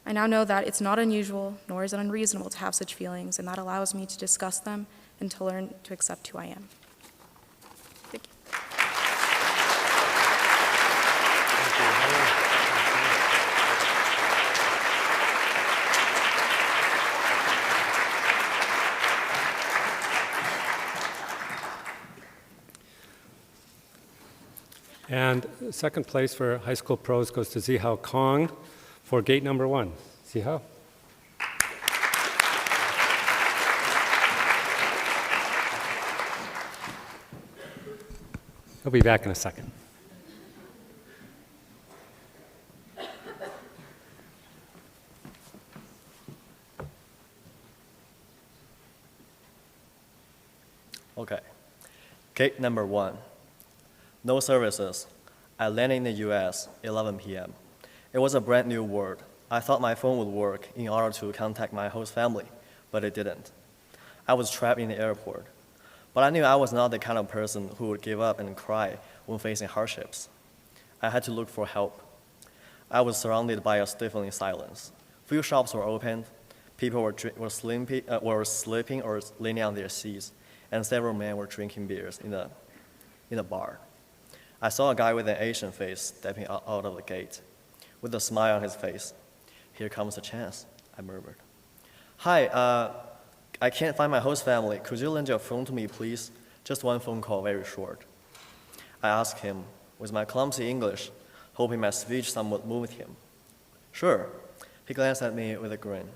Speaker 12: I now know that it's not unusual, nor is it unreasonable to have such feelings, and that allows me to discuss them and to learn to accept who I am. Thank you.
Speaker 4: And second place for high school pros goes to Zihao Kong for gate number 1. Zihao. He'll be back in a second.
Speaker 8: Okay. Gate number 1. No services. I landed in the US, 11 p.m. It was a brand new word. I thought my phone would work in order to contact my host family, but it didn't. I was trapped in the airport. But I knew I was not the kind of person who would give up and cry when facing hardships. I had to look for help. I was surrounded by a stifling silence. Few shops were open. People were sleeping or leaning on their seats,
Speaker 13: and several men were drinking beers in a bar. I saw a guy with an Asian face stepping out of the gate. With a smile on his face. "Here comes a chance," I murmured. "Hi, I can't find my host family. Could you lend your phone to me, please? Just one phone call, very short." I asked him, with my clumsy English, hoping my speech somewhat moved him. "Sure." He glanced at me with a grin.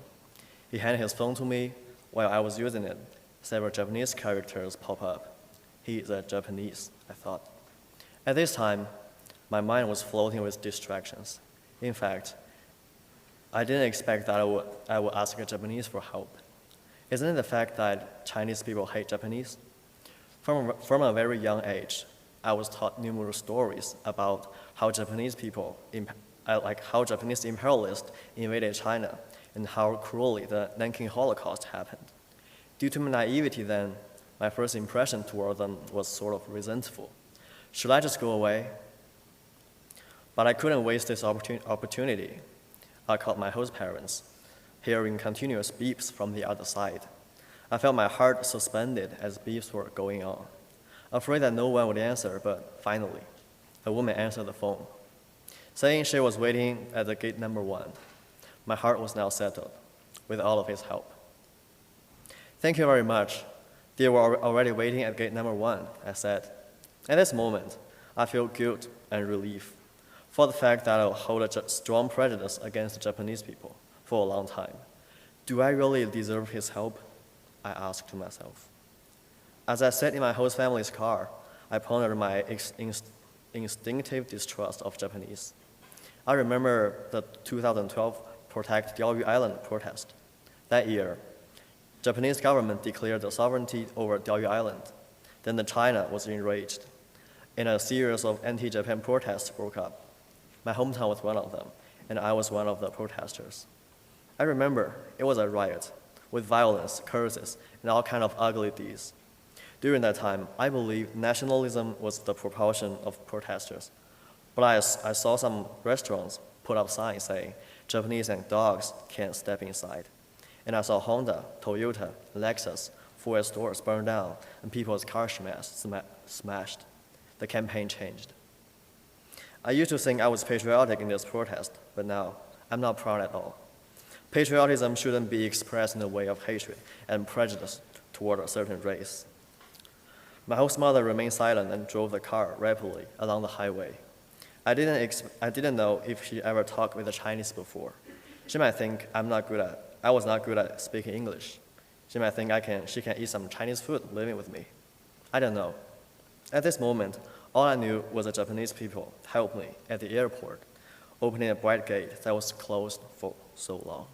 Speaker 13: He handed his phone to me. While I was using it, several Japanese characters pop up. He is a Japanese, I thought. At this time, my mind was floating with distractions. In fact, I didn't expect that I would ask a Japanese for help. Isn't it the fact that Chinese people hate Japanese? From a very young age, I was taught numerous stories about how Japanese imperialists invaded China and how cruelly the Nanking Holocaust happened. Due to my naivety then, my first impression toward them was sort of resentful. Should I just go away? But I couldn't waste this opportunity. I called my host parents, hearing continuous beeps from the other side. I felt my heart suspended as beeps were going on, afraid that no one would answer, but finally, a woman answered the phone, saying she was waiting at the gate number 1. My heart was now settled, with all of his help. "Thank you very much. They were already waiting at gate number 1, I said. At this moment, I feel guilt and relief for the fact that I hold a strong prejudice against the Japanese people for a long time. Do I really deserve his help? I asked to myself. As I sat in my host family's car, I pondered my instinctive distrust of Japanese. I remember the 2012 Protect Diaoyu Island protest. That year, Japanese government declared the sovereignty over Diaoyu Island. Then China was enraged, and a series of anti-Japan protests broke up. My hometown was one of them, and I was one of the protesters. I remember it was a riot, with violence, curses, and all kinds of ugly deeds. During that time, I believe nationalism was the propulsion of protesters. But I saw some restaurants put up signs saying, Japanese and dogs can't step inside. And I saw Honda, Toyota, Lexus, Ford stores burned down, and people's car smashed. The campaign changed. I used to think I was patriotic in this protest, but now I'm not proud at all. Patriotism shouldn't be expressed in a way of hatred and prejudice toward a certain race. My host mother remained silent and drove the car rapidly along the highway. I didn't know if she ever talked with the Chinese before. She might think I was not good at speaking English. She might think she can eat some Chinese food living with me. I don't know. At this moment, all I knew was the Japanese people helped me at the airport, opening a bright gate that was closed for so long.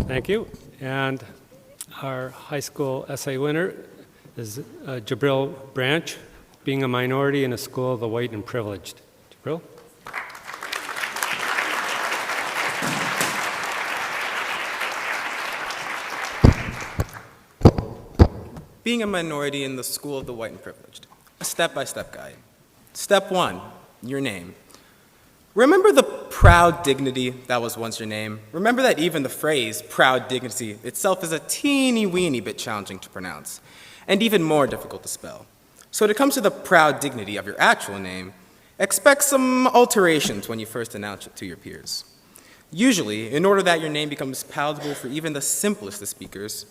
Speaker 4: Thank you. And our high school essay winner is Jabril Branch, being a minority in a school of the white and privileged. Jabril?
Speaker 14: Being a minority in the school of the white and privileged. A step-by-step guide. Step 1, your name. Remember the proud dignity that was once your name? Remember that even the phrase proud dignity itself is a teeny-weeny bit challenging to pronounce, and even more difficult to spell. So when it comes to the proud dignity of your actual name, expect some alterations when you first announce it to your peers. Usually, in order that your name becomes palatable for even the simplest of speakers,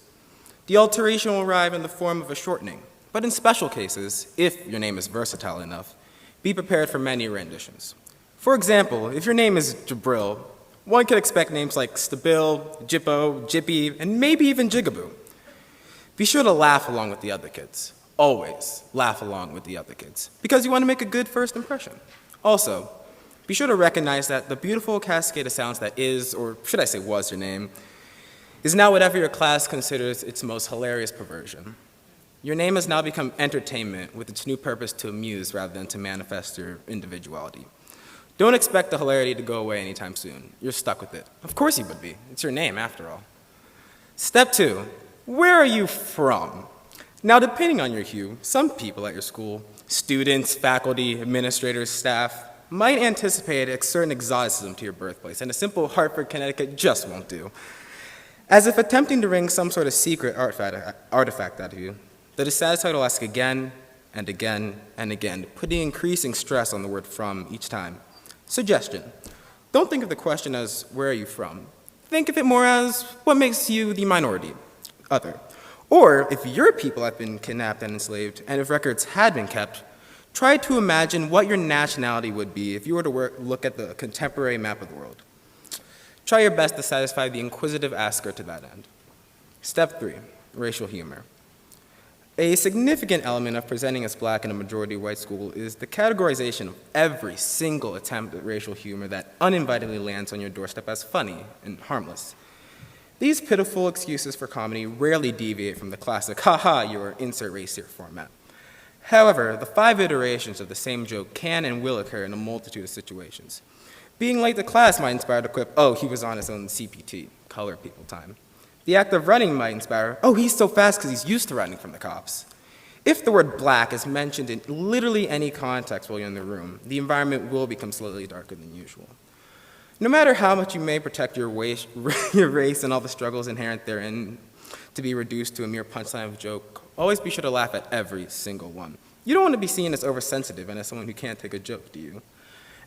Speaker 14: the alteration will arrive in the form of a shortening. But in special cases, if your name is versatile enough, be prepared for many renditions. For example, if your name is Jabril, one could expect names like Stabil, Jippo, Jippy, and maybe even Jigaboo. Be sure to laugh along with the other kids. Always laugh along with the other kids, because you want to make a good first impression. Also, be sure to recognize that the beautiful cascade of sounds that is, or should I say was, your name, is now whatever your class considers its most hilarious perversion. Your name has now become entertainment with its new purpose to amuse rather than to manifest your individuality. Don't expect the hilarity to go away anytime soon. You're stuck with it. Of course you would be. It's your name, after all. Step 2, Where are you from? Now, depending on your hue, some people at your school, students, faculty, administrators, staff, might anticipate a certain exoticism to your birthplace, and a simple Hartford, Connecticut just won't do. As if attempting to wring some sort of secret artifact out of you, the dissatisfied will ask again and again and again, putting increasing stress on the word from each time. Suggestion: don't think of the question as, where are you from? Think of it more as, what makes you the minority, other? Or, if your people have been kidnapped and enslaved, and if records had been kept, try to imagine what your nationality would be if you were to look at the contemporary map of the world. Try your best to satisfy the inquisitive asker to that end. Step 3, racial humor. A significant element of presenting as black in a majority white school is the categorization of every single attempt at racial humor that uninvitedly lands on your doorstep as funny and harmless. These pitiful excuses for comedy rarely deviate from the classic, haha, you're insert race here format. However, the 5 iterations of the same joke can and will occur in a multitude of situations. Being late to class might inspire the quip, oh, he was on his own CPT, color people time. The act of running might inspire, oh, he's so fast because he's used to running from the cops. If the word black is mentioned in literally any context while you're in the room, the environment will become slightly darker than usual. No matter how much you may protect your race and all the struggles inherent therein to be reduced to a mere punchline of a joke, always be sure to laugh at every single one. You don't want to be seen as oversensitive and as someone who can't take a joke, do you?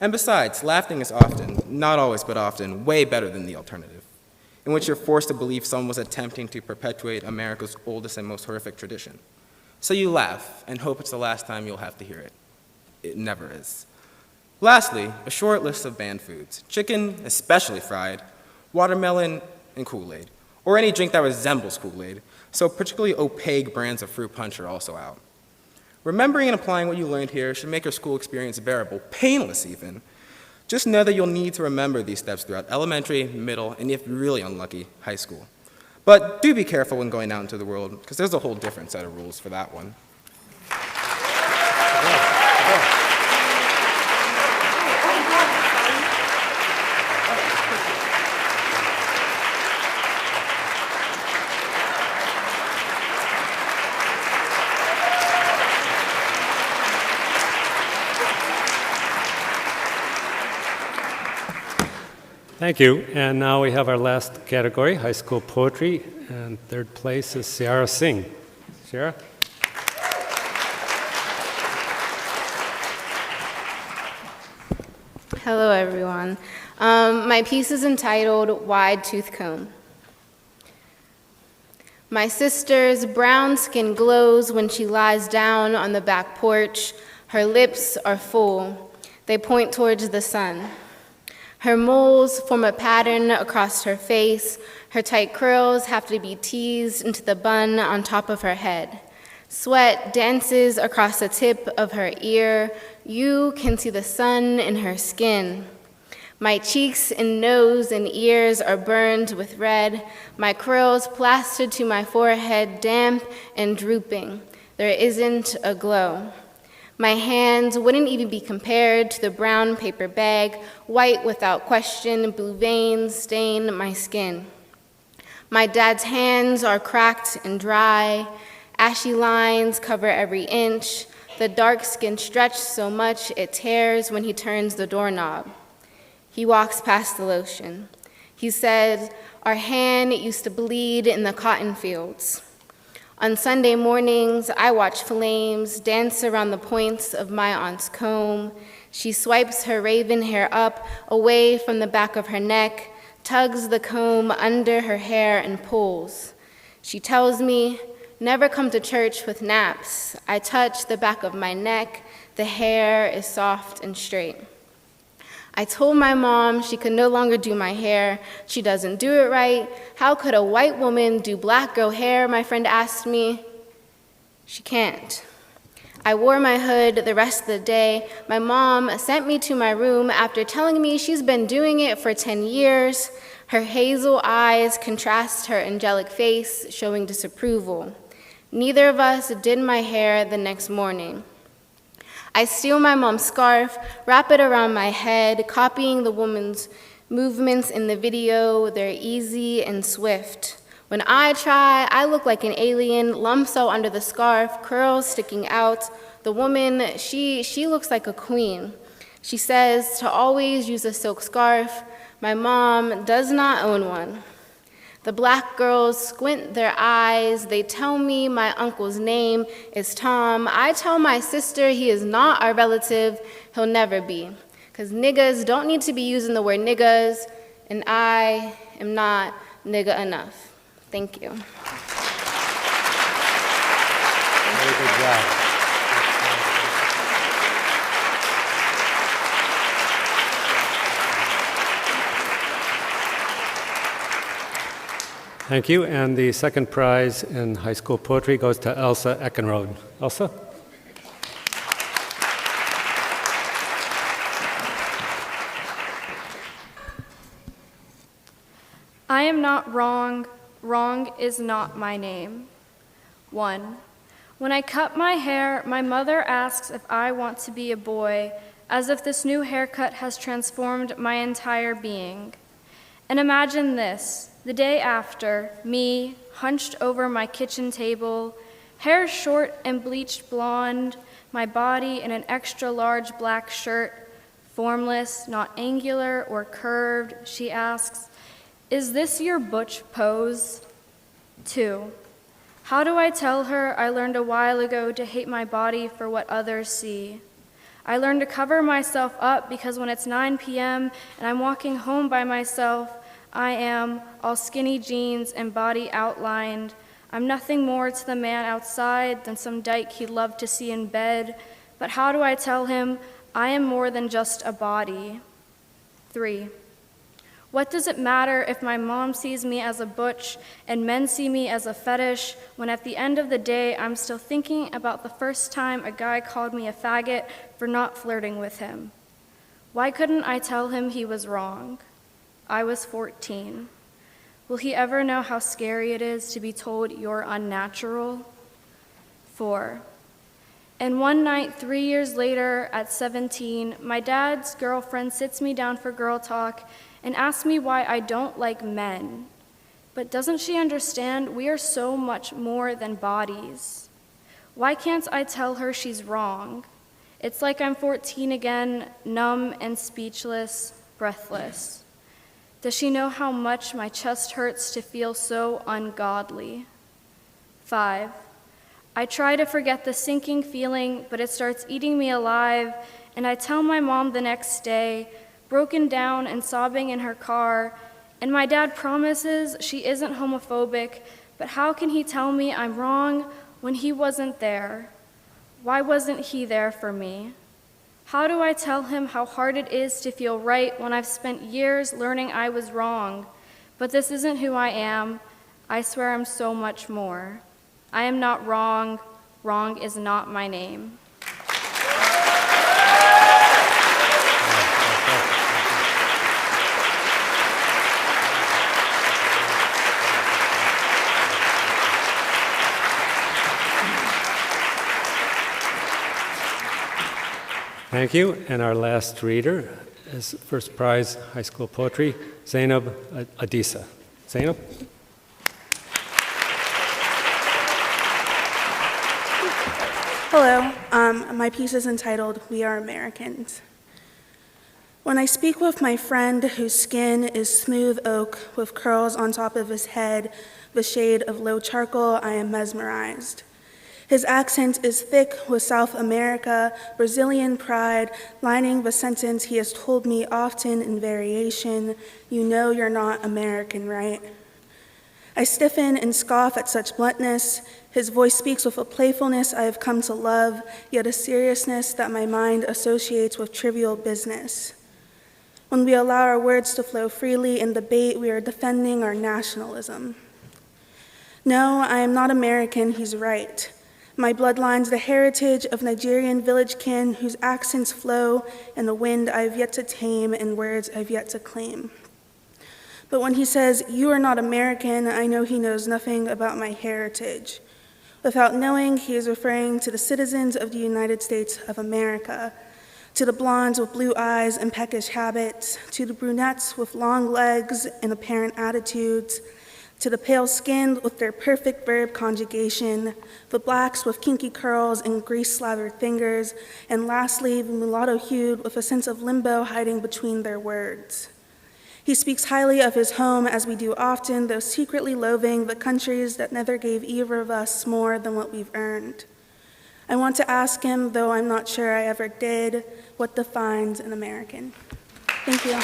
Speaker 14: And besides, laughing is often, not always but often, way better than the alternative, in which you're forced to believe someone was attempting to perpetuate America's oldest and most horrific tradition. So you laugh and hope it's the last time you'll have to hear it. It never is. Lastly, a short list of banned foods: chicken, especially fried, watermelon, and Kool-Aid, or any drink that resembles Kool-Aid, so particularly opaque brands of fruit punch are also out. Remembering and applying what you learned here should make your school experience bearable, painless even. Just know that you'll need to remember these steps throughout elementary, middle, and if you're really unlucky, high school. But do be careful when going out into the world, because there's a whole different set of rules for that one.
Speaker 4: Thank you. And now we have our last category, high school poetry. And third place is Sierra Singh. Sierra?
Speaker 15: Hello, everyone. My piece is entitled Wide Tooth Comb. My sister's brown skin glows when she lies down on the back porch. Her lips are full. They point towards the sun. Her moles form a pattern across her face. Her tight curls have to be teased into the bun on top of her head. Sweat dances across the tip of her ear. You can see the sun in her skin. My cheeks and nose and ears are burned with red. My curls plastered to my forehead, damp and drooping. There isn't a glow. My hands wouldn't even be compared to the brown paper bag, white without question, blue veins stain my skin. My dad's hands are cracked and dry. Ashy lines cover every inch. The dark skin stretched so much it tears when he turns the doorknob. He walks past the lotion. He said, our hand used to bleed in the cotton fields. On Sunday mornings, I watch flames dance around the points of my aunt's comb. She swipes her raven hair up, away from the back of her neck, tugs the comb under her hair and pulls. She tells me, never come to church with naps. I touch the back of my neck. The hair is soft and straight. I told my mom she could no longer do my hair. She doesn't do it right. How could a white woman do black girl hair, my friend asked me. She can't. I wore my hood the rest of the day. My mom sent me to my room after telling me she's been doing it for 10 years. Her hazel eyes contrast her angelic face, showing disapproval. Neither of us did my hair the next morning. I steal my mom's scarf, wrap it around my head, copying the woman's movements in the video. They're easy and swift. When I try, I look like an alien, lumps sew under the scarf, curls sticking out. The woman, she looks like a queen. She says to always use a silk scarf. My mom does not own one. The black girls squint their eyes. They tell me my uncle's name is Tom. I tell my sister he is not our relative. He'll never be. Because niggas don't need to be using the word niggas, and I am not nigga enough. Thank you.
Speaker 4: Very good job. Thank you. And the second prize in high school poetry goes to Elsa Eckenrode. Elsa?
Speaker 12: I am not wrong. Wrong is not my name. 1. When I cut my hair, my mother asks if I want to be a boy, as if this new haircut has transformed my entire being. And imagine this, the day after, me, hunched over my kitchen table, hair short and bleached blonde, my body in an extra large black shirt, formless, not angular or curved, she asks, "Is this your butch pose?" 2. How do I tell her I learned a while ago to hate my body for what others see? I learned to cover myself up because when it's 9 p.m. and I'm walking home by myself, I am all skinny jeans and body outlined. I'm nothing more to the man outside than some dyke he'd love to see in bed. But how do I tell him I am more than just a body? 3. What does it matter if my mom sees me as a butch and men see me as a fetish when at the end of the day I'm still thinking about the first time a guy called me a faggot for not flirting with him? Why couldn't I tell him he was wrong? I was 14. Will he ever know how scary it is to be told you're unnatural? 4. And one night, 3 years later, at 17, my dad's girlfriend sits me down for girl talk and asks me why I don't like men. But doesn't she understand we are so much more than bodies? Why can't I tell her she's wrong? It's like I'm 14 again, numb and speechless, breathless. Does she know how much my chest hurts to feel so ungodly? 5. I try to forget the sinking feeling, but it starts eating me alive, and I tell my mom the next day, broken down and sobbing in her car, and my dad promises she isn't homophobic, but how can he tell me I'm wrong when he wasn't there? Why wasn't he there for me? How do I tell him how hard it is to feel right when I've spent years learning I was wrong? But this isn't who I am. I swear I'm so much more. I am not wrong. Wrong is not my name.
Speaker 4: Thank you. And our last reader is first prize high school poetry, Zainab Adisa. Zainab?
Speaker 16: Hello. My piece is entitled, "We Are Americans." When I speak with my friend whose skin is smooth oak with curls on top of his head, the shade of low charcoal, I am mesmerized. His accent is thick with South America, Brazilian pride, lining the sentence he has told me often in variation, "You know you're not American, right?" I stiffen and scoff at such bluntness. His voice speaks with a playfulness I have come to love, yet a seriousness that my mind associates with trivial business. When we allow our words to flow freely in debate, we are defending our nationalism. No, I am not American, he's right. My bloodline's the heritage of Nigerian village kin whose accents flow in the wind I have yet to tame and words I have yet to claim. But when he says, "You are not American," I know he knows nothing about my heritage. Without knowing, he is referring to the citizens of the United States of America, to the blondes with blue eyes and peckish habits, to the brunettes with long legs and apparent attitudes, to the pale-skinned with their perfect verb conjugation, the blacks with kinky curls and grease-slathered fingers, and lastly, the mulatto-hued with a sense of limbo hiding between their words. He speaks highly of his home, as we do often, though secretly loathing the countries that never gave either of us more than what we've earned. I want to ask him, though I'm not sure I ever did, what defines an American? Thank you.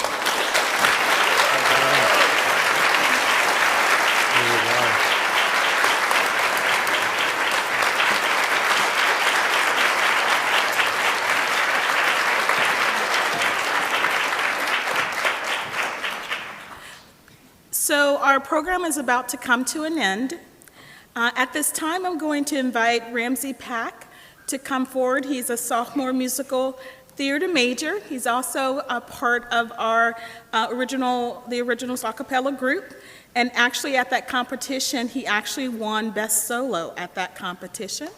Speaker 1: So our program is about to come to an end. At this time, I'm going to invite Ramsey Pack to come forward. He's a sophomore musical theater major. He's also a part of our originals a cappella group. And actually at that competition, he actually won Best Solo at that competition.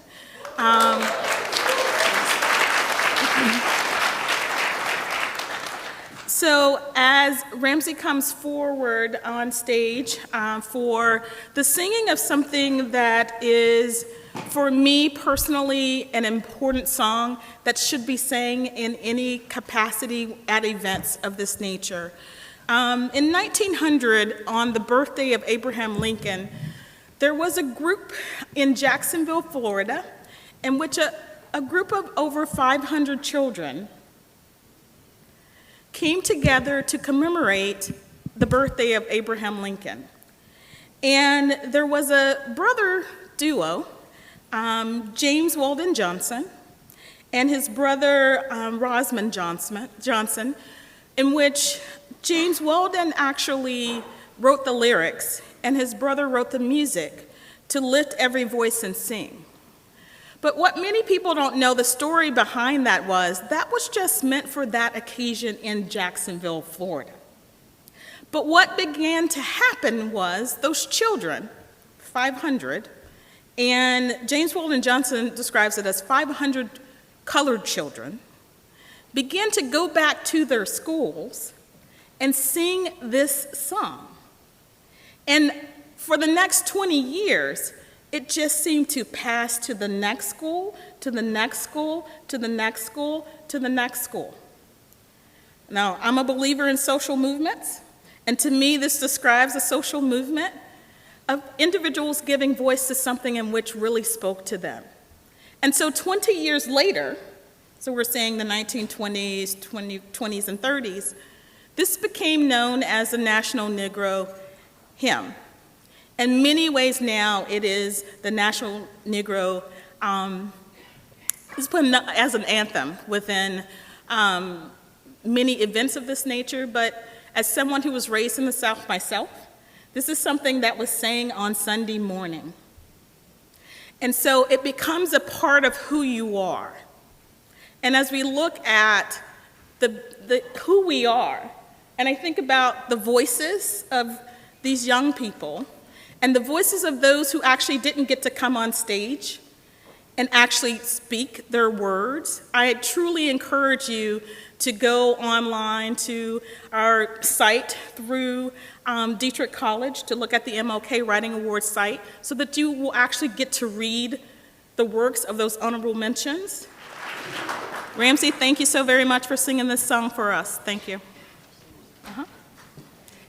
Speaker 1: So as Ramsey comes forward on stage for the singing of something that is, for me personally, an important song that should be sang in any capacity at events of this nature. In 1900, on the birthday of Abraham Lincoln, there was a group in Jacksonville, Florida, in which a group of over 500 children came together to commemorate the birthday of Abraham Lincoln. And there was a brother duo, James Weldon Johnson, and his brother Rosman Johnson, in which James Weldon actually wrote the lyrics, and his brother wrote the music to lift every voice and sing. But what many people don't know, the story behind that was just meant for that occasion in Jacksonville, Florida. But what began to happen was those children, 500, and James Weldon Johnson describes it as 500 colored children, began to go back to their schools and sing this song. And for the next 20 years, it just seemed to pass to the next school, to the next school, to the next school, to the next school. Now, I'm a believer in social movements, and to me, this describes a social movement of individuals giving voice to something in which really spoke to them. And so 20 years later, so we're saying the 1920s, 20s and 30s, this became known as the National Negro Hymn. In many ways now, it is the National Negro, it's put as an anthem within many events of this nature, but as someone who was raised in the South myself, this is something that was sang on Sunday morning. And so it becomes a part of who you are. And as we look at who we are, and I think about the voices of these young people, and the voices of those who actually didn't get to come on stage and actually speak their words, I truly encourage you to go online to our site through Dietrich College to look at the MLK Writing Awards site so that you will actually get to read the works of those honorable mentions. Ramsey, thank you so very much for singing this song for us. Thank you.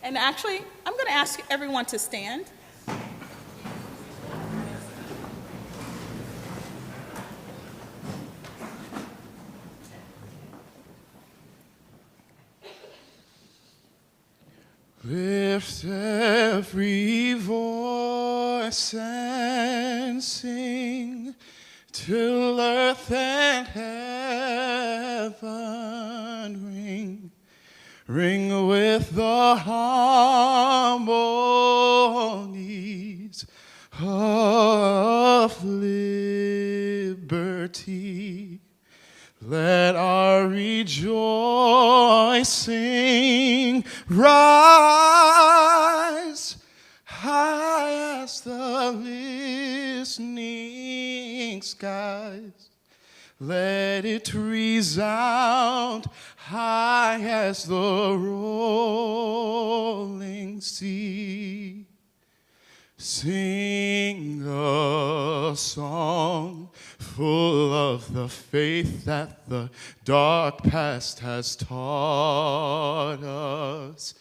Speaker 1: And actually, I'm going to ask everyone to stand.
Speaker 2: Lift every voice and sing till earth and heaven ring. Ring with the harmonies of liberty. Let our rejoicing rise high as the listening skies. Let it resound high as the rolling sea. Sing a song full of the faith that the dark past has taught us.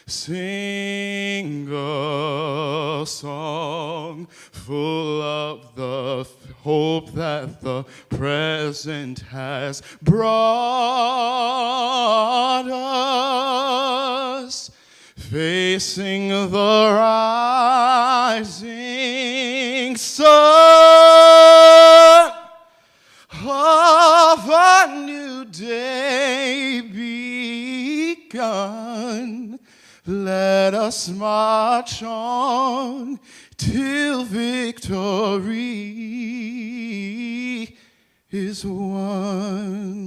Speaker 2: Sing a song full of the hope that the present has brought us. Facing the rising sun of a new day begun, let us march on till victory is won.